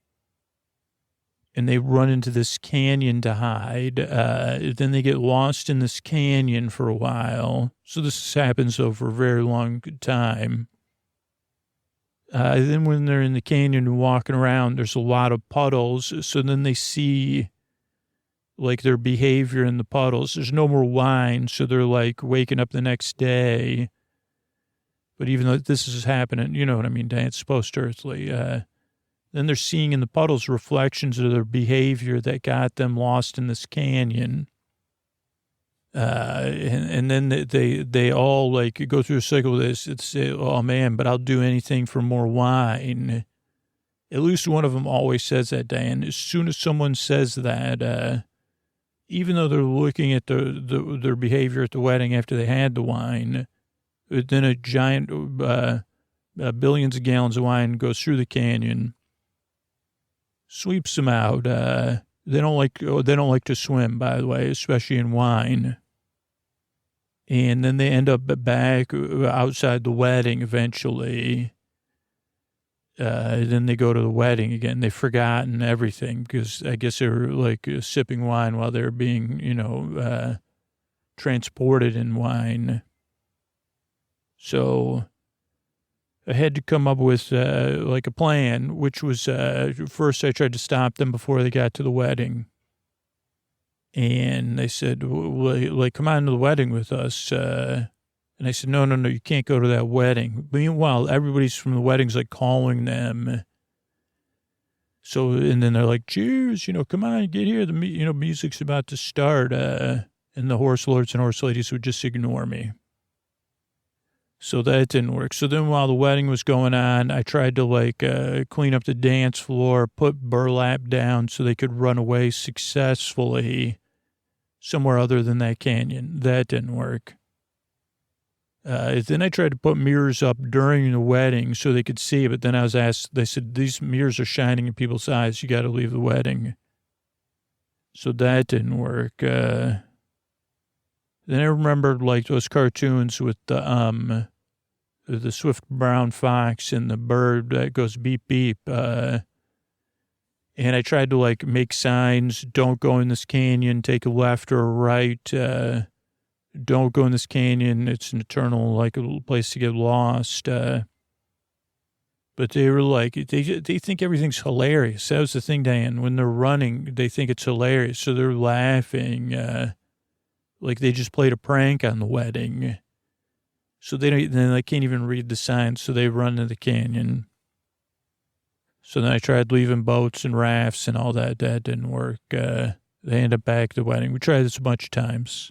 and they run into this canyon to hide. Then they get lost in this canyon for a while. So this happens over a very long time. Then when they're in the canyon and walking around, there's a lot of puddles. So then they see like their behavior in the puddles. There's no more wine. So they're like waking up the next day. But even though this is happening, you know what I mean, Dan, it's post-earthly. Then they're seeing in the puddles reflections of their behavior that got them lost in this canyon. And then they all like go through a cycle of this. It's, oh man, but I'll do anything for more wine. At least one of them always says that, Dan. As soon as someone says that, even though they're looking at their behavior at the wedding after they had the wine, then a giant, billions of gallons of wine goes through the canyon, sweeps them out. They don't like to swim, by the way, especially in wine. And then they end up back outside the wedding eventually. Then they go to the wedding again. They've forgotten everything because I guess they were like sipping wine while they were being, transported in wine. So I had to come up with like a plan, which was first I tried to stop them before they got to the wedding. And they said, well, like, come on to the wedding with us. And I said, no, you can't go to that wedding. But meanwhile, everybody's from the wedding's like calling them. So, and then they're like, cheers, come on, get here. The music's about to start. And the horse lords and horse ladies would just ignore me. So that didn't work. So then while the wedding was going on, I tried to clean up the dance floor, put burlap down so they could run away successfully somewhere other than that canyon. That didn't work. Then I tried to put mirrors up during the wedding so they could see, but then I was asked, they said, these mirrors are shining in people's eyes. You got to leave the wedding. So that didn't work. Then I remembered like those cartoons with the swift brown fox and the bird that goes beep, beep. And I tried to like make signs, don't go in this canyon, take a left or a right. Don't go in this canyon. It's an eternal, like a little place to get lost. But they were like, they think everything's hilarious. That was the thing, Diane. When they're running, they think it's hilarious. So they're laughing, like they just played a prank on the wedding. So they can't even read the signs. So they run to the canyon. So then I tried leaving boats and rafts and all that. That didn't work. They ended up back at the wedding. We tried this a bunch of times.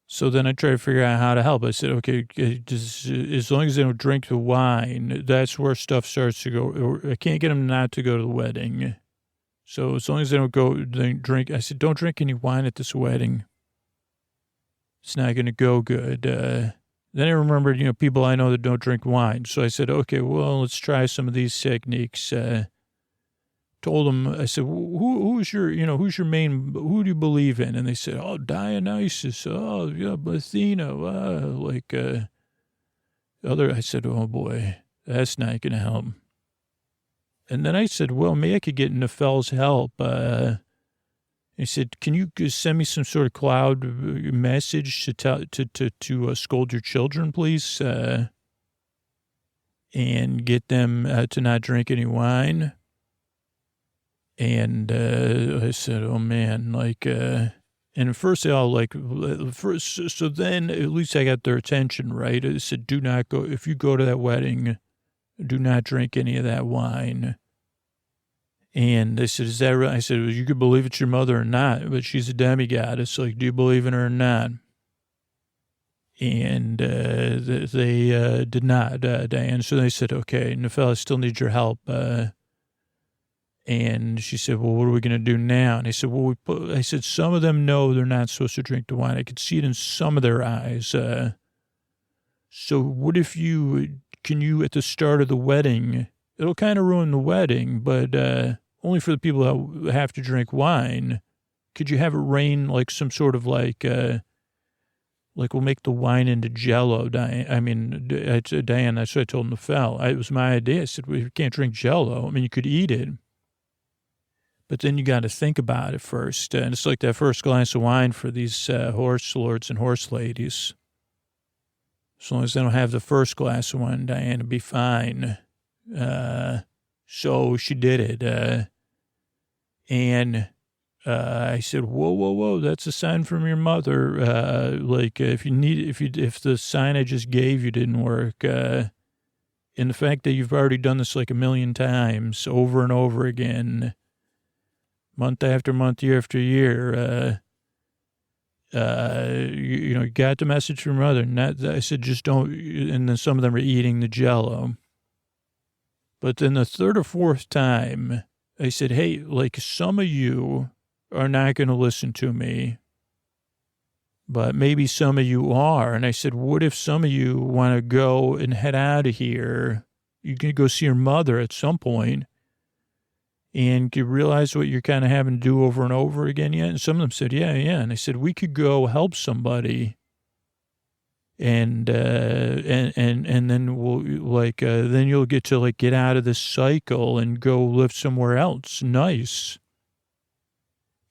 So then I tried to figure out how to help. I said, okay, as long as they don't drink the wine, that's where stuff starts to go. I can't get them not to go to the wedding. So as long as they don't drink, I said, don't drink any wine at this wedding. It's not going to go good. Then I remembered, people I know that don't drink wine. So I said, okay, well, let's try some of these techniques. Told them, I said, who's your main, who do you believe in? And they said, oh, Dionysus, oh, yeah, Athena, I said, oh boy, that's not going to help. And then I said, well, maybe I could get Nefel's help. He said, can you send me some sort of cloud message to scold your children, please? And get them to not drink any wine. And I said, oh, man, and at first they all so then at least I got their attention, right? I said, do not go, if you go to that wedding, do not drink any of that wine. And they said, is that right? I said, well, you could believe it's your mother or not, but she's a demigoddess. Like, do you believe in her or not? And they did not, Diane. So they said, okay, Nefel, I still need your help. And she said, well, what are we going to do now? And I said, I said, some of them know they're not supposed to drink the wine. I could see it in some of their eyes. So what if can you, at the start of the wedding, it'll kind of ruin the wedding, but only for the people that have to drink wine, could you have it rain like some sort of like we'll make the wine into Jell-O, Diane. I mean, Diane, that's what I told Nefel. It was my idea. I said, well, you can't drink Jell-O. I mean, you could eat it. But then you got to think about it first. And it's like that first glass of wine for these horse lords and horse ladies. As long as they don't have the first glass of wine, Diane will be fine. So she did it. And I said, whoa, that's a sign from your mother. If the sign I just gave you didn't work, and the fact that you've already done this like a million times over and over again, month after month, year after year, you got the message from your mother. And I said, just don't, and then some of them are eating the Jell-O. But then the third or fourth time, I said, hey, like some of you are not going to listen to me, but maybe some of you are. And I said, what if some of you want to go and head out of here? You can go see your mother at some point. And you realize what you're kind of having to do over and over again yet? And some of them said, yeah. And I said, we could go help somebody. And then we'll then you'll get to get out of this cycle and go live somewhere else. Nice.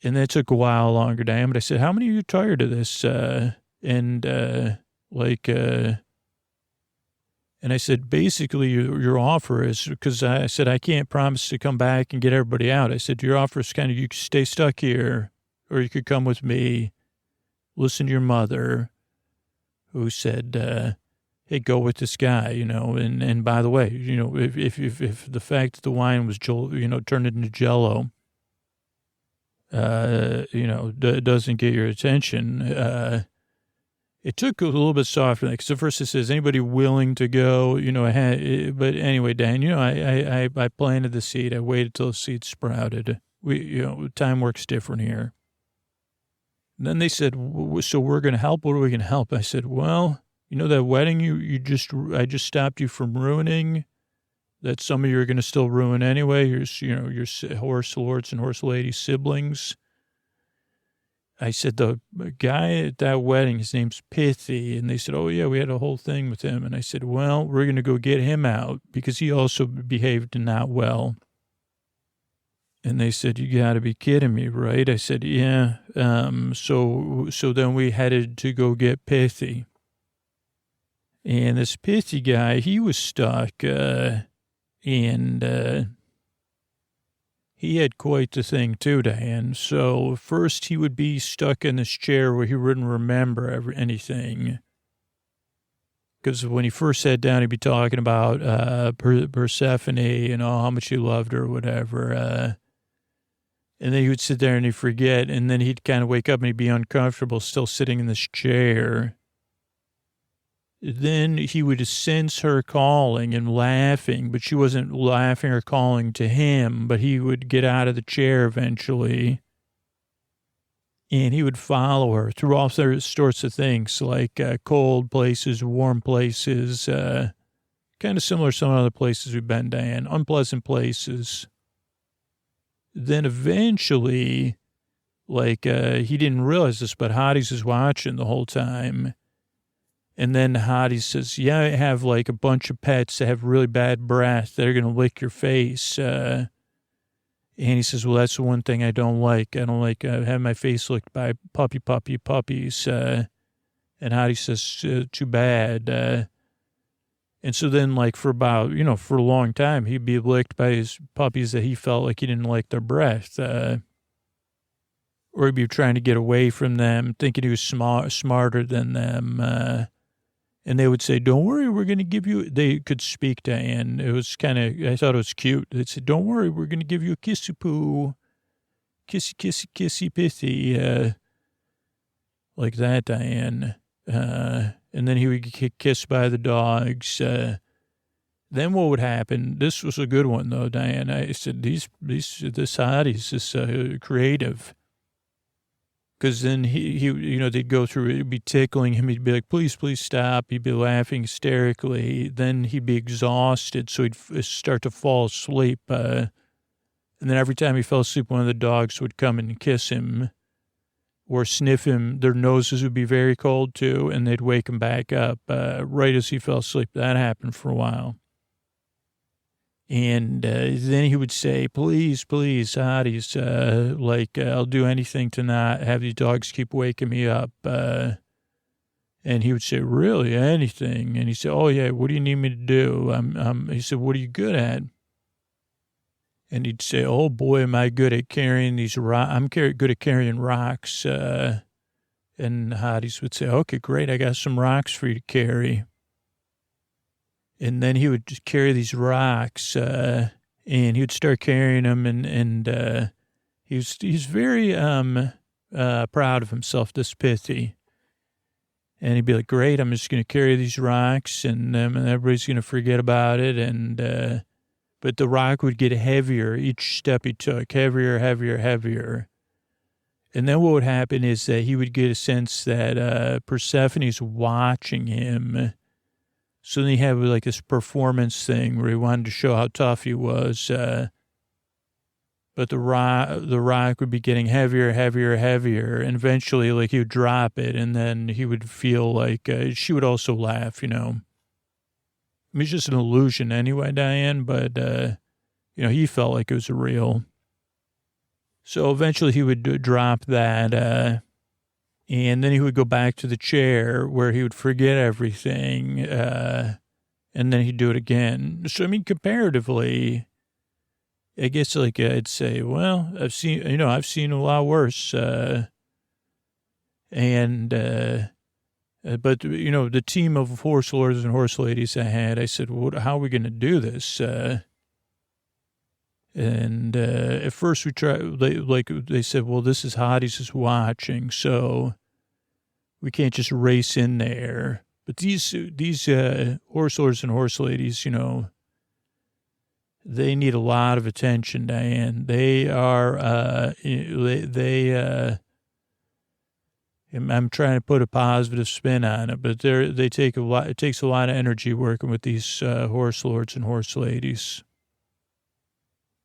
And that took a while longer, Diane. But I said, how many of you are tired of this? And I said, basically, your offer is, because I said, I can't promise to come back and get everybody out. I said, your offer is kind of, you could stay stuck here, or you could come with me, listen to your mother, who said, hey, go with this guy, and by the way, if the fact that the wine was, turned into Jell-O, doesn't get your attention, It took a little bit softer, because at first it says, anybody willing to go, but anyway, Dan, I planted the seed. I waited till the seed sprouted. Time works different here. And then they said, so we're going to help. What are we going to help? I said, well, that wedding I just stopped you from ruining, that some of you are going to still ruin anyway. Your horse lords and horse lady siblings. I said, the guy at that wedding, his name's Pithy. And they said, oh, yeah, we had a whole thing with him. And I said, well, we're going to go get him out because he also behaved not well. And they said, you got to be kidding me, right? I said, yeah. So then we headed to go get Pithy. And this Pithy guy, he was stuck, and he had quite the thing too, Diane. So first he would be stuck in this chair where he wouldn't remember anything. Because when he first sat down, he'd be talking about Persephone and how much he loved her or whatever. And then he would sit there and he'd forget, and then he'd kind of wake up and he'd be uncomfortable still sitting in this chair. Then he would sense her calling and laughing, but she wasn't laughing or calling to him, but he would get out of the chair eventually. And he would follow her through all sorts of things, like cold places, warm places, kind of similar to some other places we've been, Diane, unpleasant places. Then eventually, he didn't realize this, but Hotties was watching the whole time. And then Hottie says, yeah, I have a bunch of pets that have really bad breath that are going to lick your face. And he says, well, that's the one thing I don't like. I don't like having my face licked by puppies. And Hottie says, too bad. And so then, for about, for a long time, he'd be licked by his puppies that he felt like he didn't like their breath. Or he'd be trying to get away from them, thinking he was smarter than them. And they would say, don't worry, we're going to give you, they could speak, Diane. It was I thought it was cute. They'd say, don't worry, we're going to give you a kissy poo. Kissy, kissy, kissy, Pithy. Like that, Diane. And then he would get kissed by the dogs. Then what would happen? This was a good one, though, Diane. I said, this Hottie's is creative. Because then he they'd go through, it'd be tickling him. He'd be like, please, please stop. He'd be laughing hysterically. Then he'd be exhausted, so he'd start to fall asleep. And then every time he fell asleep, one of the dogs would come and kiss him or sniff him. Their noses would be very cold, too, and they'd wake him back up right as he fell asleep. That happened for a while. And then he would say, please, please, Hotties, I'll do anything to not have these dogs keep waking me up. And he would say, really, anything? And he said, oh, yeah, what do you need me to do? He said, what are you good at? And he'd say, oh, boy, am I good at carrying these rocks. I'm good at carrying rocks. And Hotties would say, okay, great, I got some rocks for you to carry. And then he would just carry these rocks, and he would start carrying them, and he's very proud of himself, this Pithy. And he'd be like, great, I'm just going to carry these rocks, and everybody's going to forget about it. But the rock would get heavier each step he took, heavier, heavier, heavier. And then what would happen is that he would get a sense that Persephone's watching him. So then he had this performance thing where he wanted to show how tough he was. But the rock would be getting heavier, heavier, heavier. And eventually, he would drop it. And then he would feel like she would also laugh, I mean, it's just an illusion anyway, Diane. But, he felt like it was real. So eventually he would drop that. And then he would go back to the chair where he would forget everything, and then he'd do it again. So, comparatively, I guess, I'd say, well, I've seen a lot worse. But, the team of horse lords and horse ladies I had, I said, how are we going to do this? And at first we tried, they said, well, this is Hottie's is watching. So We can't just race in there. But these horse lords and horse ladies, they need a lot of attention, Diane. They are, I'm trying to put a positive spin on it, but they take a lot. It takes a lot of energy working with these horse lords and horse ladies.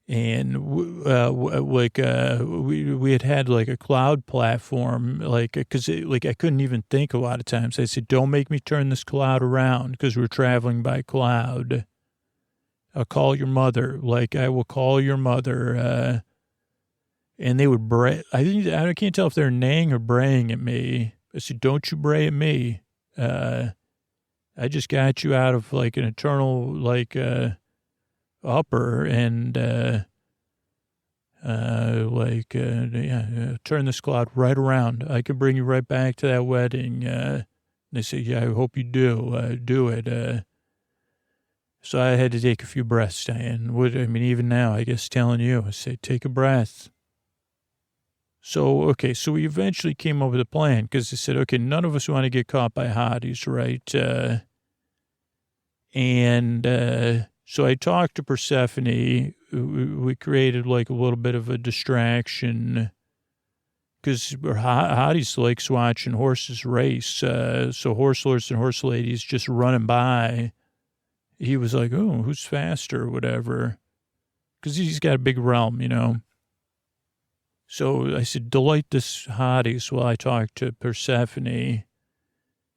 And we had like a cloud platform, because I couldn't even think a lot of times. I said, "Don't make me turn this cloud around," because we're traveling by cloud. I'll call your mother. I will call your mother. And they would bray. I can't tell if they're neighing or braying at me. I said, "Don't you bray at me. I just got you out of an eternal upper and turn this cloud right around. I can bring you right back to that wedding." They say, "Yeah, I hope you do. Do it." So I had to take a few breaths, Diane. Even now, I guess telling you, I say, take a breath. So we eventually came up with a plan because they said, okay, none of us want to get caught by hotties, right? So I talked to Persephone. We created a little bit of a distraction because hotties likes watching horses race. So horse lords and horse ladies just running by. He was like, "Oh, who's faster?" or whatever, because he's got a big realm, So I said, "Delight this hotties," while I talk to Persephone. And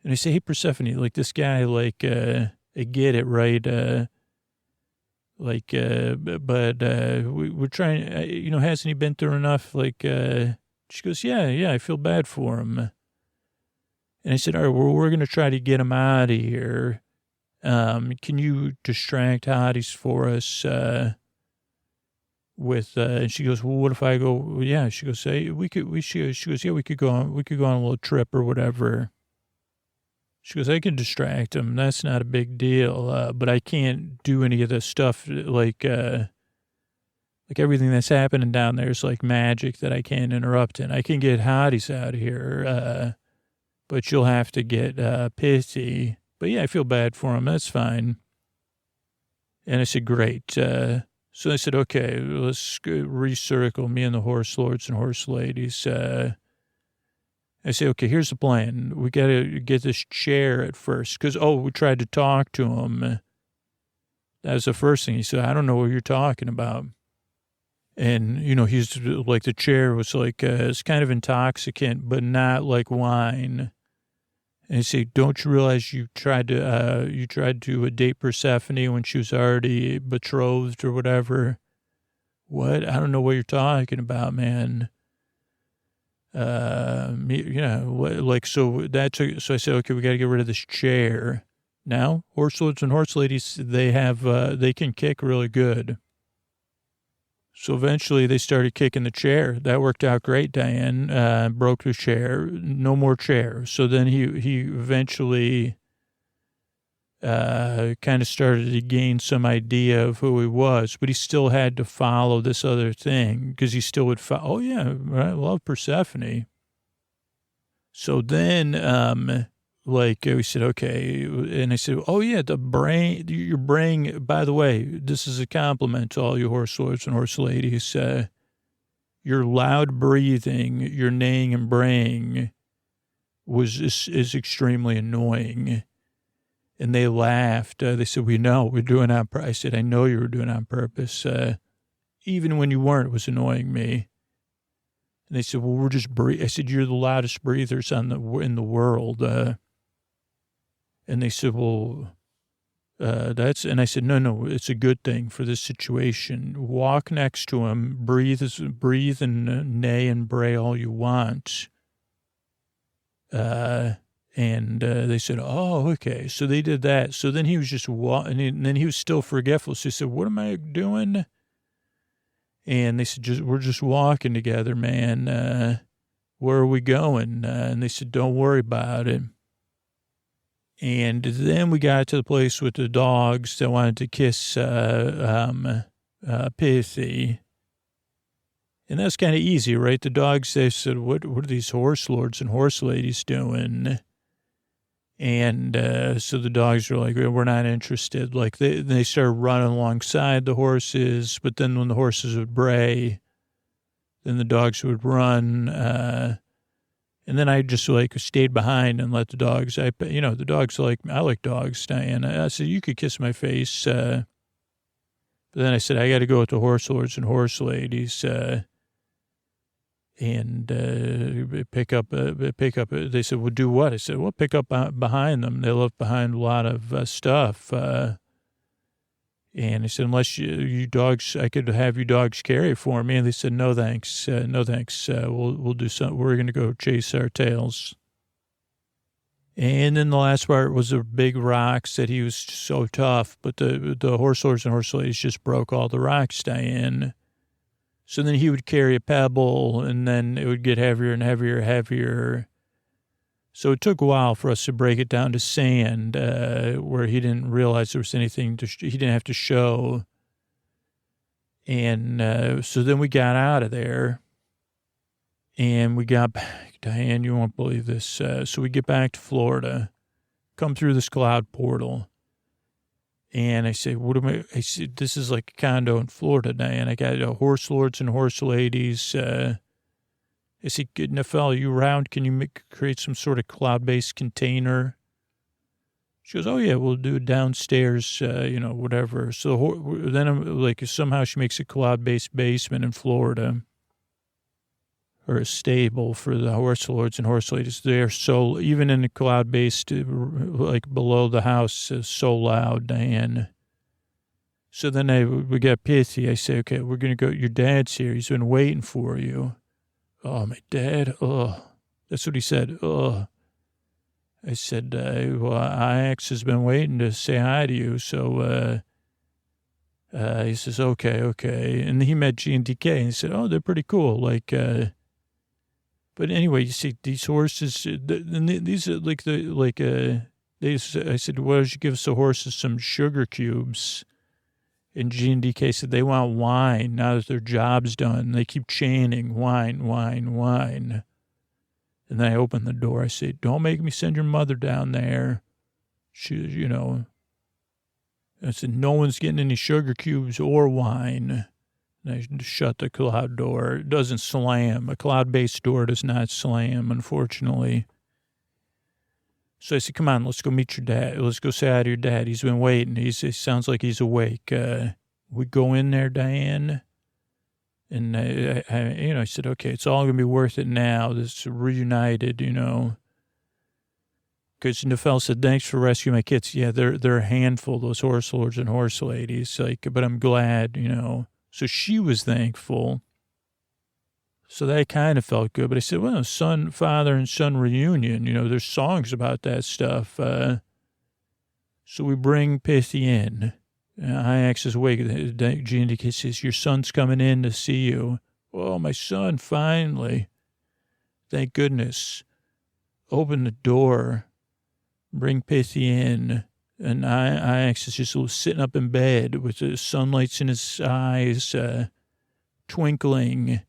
I say, "Hey, Persephone, this guy, I get it, right? We're trying, hasn't he been through enough? She goes, yeah, I feel bad for him." And I said, "All right, we're going to try to get him out of here. Can you distract hotties for us, and she goes, "Well, what if I go?" "Well, yeah." She goes, "Hey, she goes, "Yeah, we could go on a little trip or whatever." She goes, "I can distract him. That's not a big deal. But I can't do any of this stuff. Everything that's happening down there is like magic that I can't interrupt in. I can get hotties out of here. But you'll have to get, Pithy. But yeah, I feel bad for him. That's fine." And I said, "Great." So I said, "Okay, let's recircle me and the horse lords and horse ladies." I say, "Okay, here's the plan. We got to get this chair at first." Because, we tried to talk to him. That was the first thing. He said, "I don't know what you're talking about." And, he's the chair was it's kind of intoxicant, but not like wine. And he said, "Don't you realize you tried to date Persephone when she was already betrothed or whatever?" "What? I don't know what you're talking about, man." So I said, "Okay, we got to get rid of this chair." Now, horse lords and horse ladies, they can kick really good. So eventually they started kicking the chair. That worked out great, Diane. Broke the chair. No more chair. So then he eventually kind of started to gain some idea of who he was, but he still had to follow this other thing because he still would follow. "Oh, yeah, I love Persephone." So then, we said, okay. And I said, "Oh, yeah, your brain, by the way, this is a compliment to all you horse lords and horse ladies. Your loud breathing, your neighing and braying is extremely annoying." And they laughed. They said, "We know, we're doing it on purpose." I said, "I know you were doing it on purpose. Even when you weren't, it was annoying me." And they said, "Well, we're just breathing." I said, "You're the loudest breathers in the world." And they said, "Well, and I said, no, it's a good thing for this situation. Walk next to him, breathe and neigh and bray all you want." And they said, "Oh, okay." So they did that. So then he was just and then he was still forgetful. So he said, "What am I doing?" And they said, "We're just walking together, man. Where are we going?" And they said, "Don't worry about it." And then we got to the place with the dogs that wanted to kiss Pithy. And that's kind of easy, right? The dogs, they said, what are these horse lords and horse ladies doing? And so the dogs were like, we're not interested. Like they started running alongside the horses, but then when the horses would bray, then the dogs would run. And then I just like stayed behind and let the dogs, the dogs like, I like dogs, Diana. I said, you could kiss my face. But then I said, I got to go with the horse lords and horse ladies. And pick up. They said, well, do what? I said, well, pick up behind them. They left behind a lot of stuff. And I said, unless you dogs, I could have you dogs carry for me. And they said, no, thanks. No, thanks. We'll do something. We're going to go chase our tails. And then the last part was the big rocks that he was so tough, but the horse lords and horse ladies just broke all the rocks, Diane. So then he would carry a pebble, and then it would get heavier and heavier. So it took a while for us to break it down to sand, where he didn't realize there was anything he didn't have to show. And so then we got out of there, and we got back. Diane, you won't believe this. So we get back to Florida, come through this cloud portal. And I say, I said, this is like a condo in Florida, Diane. I got horse lords and horse ladies. I said, Nafel, are you around? Can you create some sort of cloud-based container? She goes, oh, yeah, we'll do it downstairs, whatever. So then I'm like, somehow she makes a cloud-based basement in Florida, or a stable for the horse lords and horse ladies. They're so, even in the cloud-based, like below the house, is so loud, Diane. So then we got Pithy. I say, okay, we're going to go. Your dad's here. He's been waiting for you. Oh, my dad. Oh, that's what he said. Oh, I said, well, Ix has been waiting to say hi to you. So he says, okay. And he met G and DK, and he said, oh, they're pretty cool. Like, but anyway, you see these horses, these are I said, why don't you give us the horses some sugar cubes? And G and DK said they want wine now that their job's done. They keep chanting, wine, wine, wine. And then I opened the door. I said, don't make me send your mother down there. She, I said, no one's getting any sugar cubes or wine. And I shut the cloud door. It doesn't slam. A cloud-based door does not slam, unfortunately. So I said, come on, let's go meet your dad. Let's go say hi to your dad. He's been waiting. He sounds like he's awake. We go in there, Diane. And I said, okay, it's all going to be worth it now. This reunited, Because Nafel said, thanks for rescuing my kids. Yeah, they're a handful, those horse lords and horse ladies. But I'm glad, So she was thankful. So that kind of felt good. But I said, well, father and son reunion, there's songs about that stuff. So we bring Pithy in. Ix is awake. G indicates says, your son's coming in to see you. Oh, my son, finally. Thank goodness. Open the door. Bring Pithy in. And Ix is just sitting up in bed with the sunlights in his eyes, twinkling.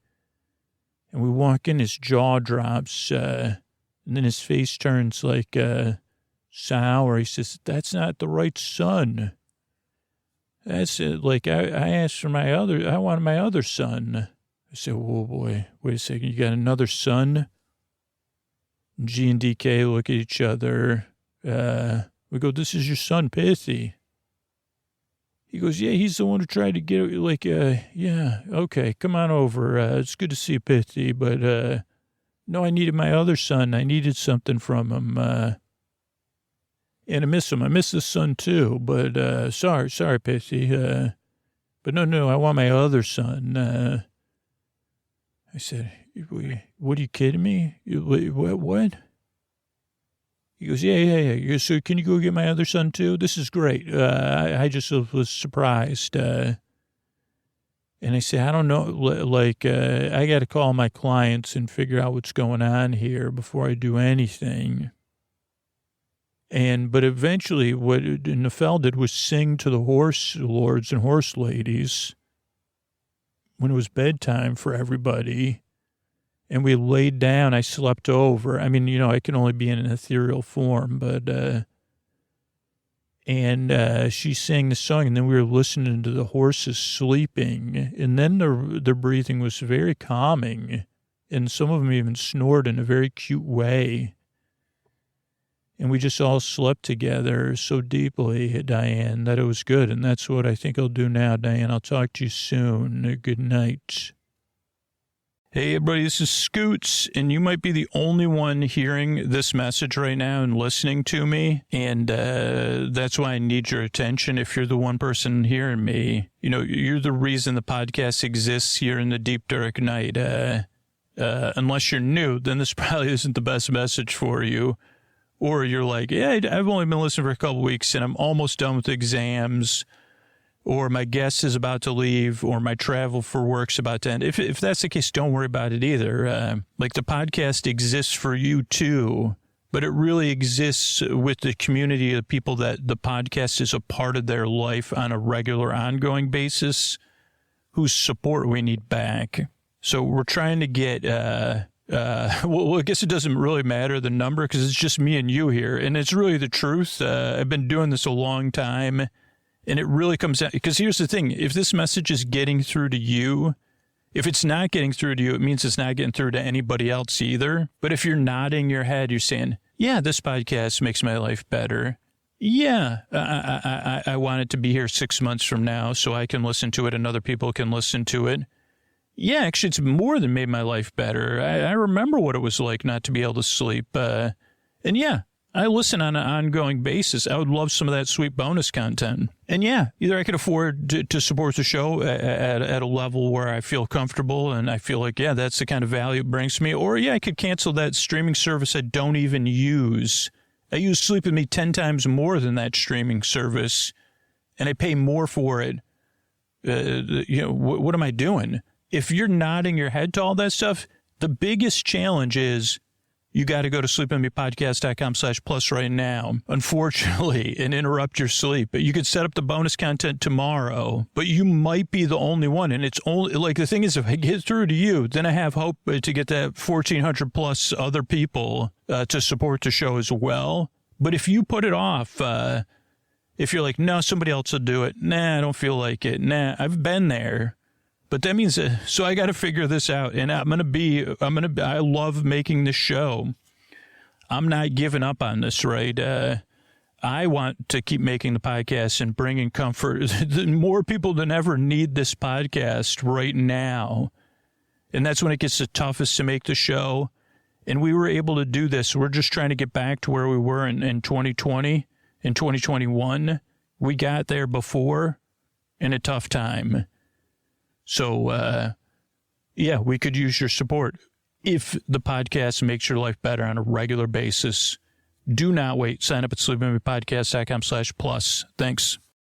And we walk in, his jaw drops, and then his face turns like sour. He says, that's not the right son. That's it. Like, I asked for I wanted my other son. I said, whoa, boy, wait a second, you got another son? G and DK look at each other. We go, this is your son, Pithy. He goes, yeah, he's the one who tried to get, yeah, okay, come on over. It's good to see you, Pithy, but, no, I needed my other son. I needed something from him, and I miss him. I miss the son, too, but, sorry, Pithy, but no, I want my other son. I said, what, are you kidding me? What? He goes, yeah. So can you go get my other son, too? This is great. I just was surprised. And I said, I don't know, I got to call my clients and figure out what's going on here before I do anything. But eventually what Nafel did was sing to the horse lords and horse ladies when it was bedtime for everybody and we laid down, I slept over. I mean, I can only be in an ethereal form, but, and she sang the song, and then we were listening to the horses sleeping, and then their breathing was very calming, and some of them even snored in a very cute way. And we just all slept together so deeply, Diane, that it was good. And that's what I think I'll do now, Diane. I'll talk to you soon. Good night. Hey, everybody, this is Scoots, and you might be the only one hearing this message right now and listening to me. And that's why I need your attention. If you're the one person hearing me, you're the reason the podcast exists here in the deep, dark night. Unless you're new, then this probably isn't the best message for you. Or you're like, yeah, I've only been listening for a couple of weeks and I'm almost done with exams, or my guest is about to leave, or my travel for work's about to end. If that's the case, don't worry about it either. Like, the podcast exists for you too, but it really exists with the community of people that the podcast is a part of their life on a regular, ongoing basis, whose support we need back. So we're trying to get... well, I guess it doesn't really matter, the number, because it's just me and you here. And it's really the truth. I've been doing this a long time, and it really comes out. Because here's the thing. If this message is getting through to you, if it's not getting through to you, it means it's not getting through to anybody else either. But if you're nodding your head, you're saying, yeah, this podcast makes my life better. Yeah, I want it to be here 6 months from now so I can listen to it and other people can listen to it. Yeah, actually, it's more than made my life better. I remember what it was like not to be able to sleep. And yeah, I listen on an ongoing basis. I would love some of that sweet bonus content. And yeah, either I could afford to support the show at a level where I feel comfortable and I feel like, yeah, that's the kind of value it brings me. Or yeah, I could cancel that streaming service I don't even use. I use Sleep With Me 10 times more than that streaming service, and I pay more for it. What am I doing? If you're nodding your head to all that stuff, the biggest challenge is you got to go to sleepwithmepodcast.com/plus right now, unfortunately, and interrupt your sleep. But you could set up the bonus content tomorrow, but you might be the only one. And it's only like, the thing is, if I get through to you, then I have hope to get that 1,400 plus other people to support the show as well. But if you put it off, if you're like, no, somebody else will do it. Nah, I don't feel like it. Nah, I've been there. But that means, so I got to figure this out, and I love making this show. I'm not giving up on this, right? I want to keep making the podcast and bringing comfort. More people than ever need this podcast right now. And that's when it gets the toughest to make the show. And we were able to do this. We're just trying to get back to where we were in 2020, in 2021. We got there before in a tough time. So, yeah, we could use your support. If the podcast makes your life better on a regular basis, do not wait. Sign up at sleepwithmepodcast.com/plus. Thanks.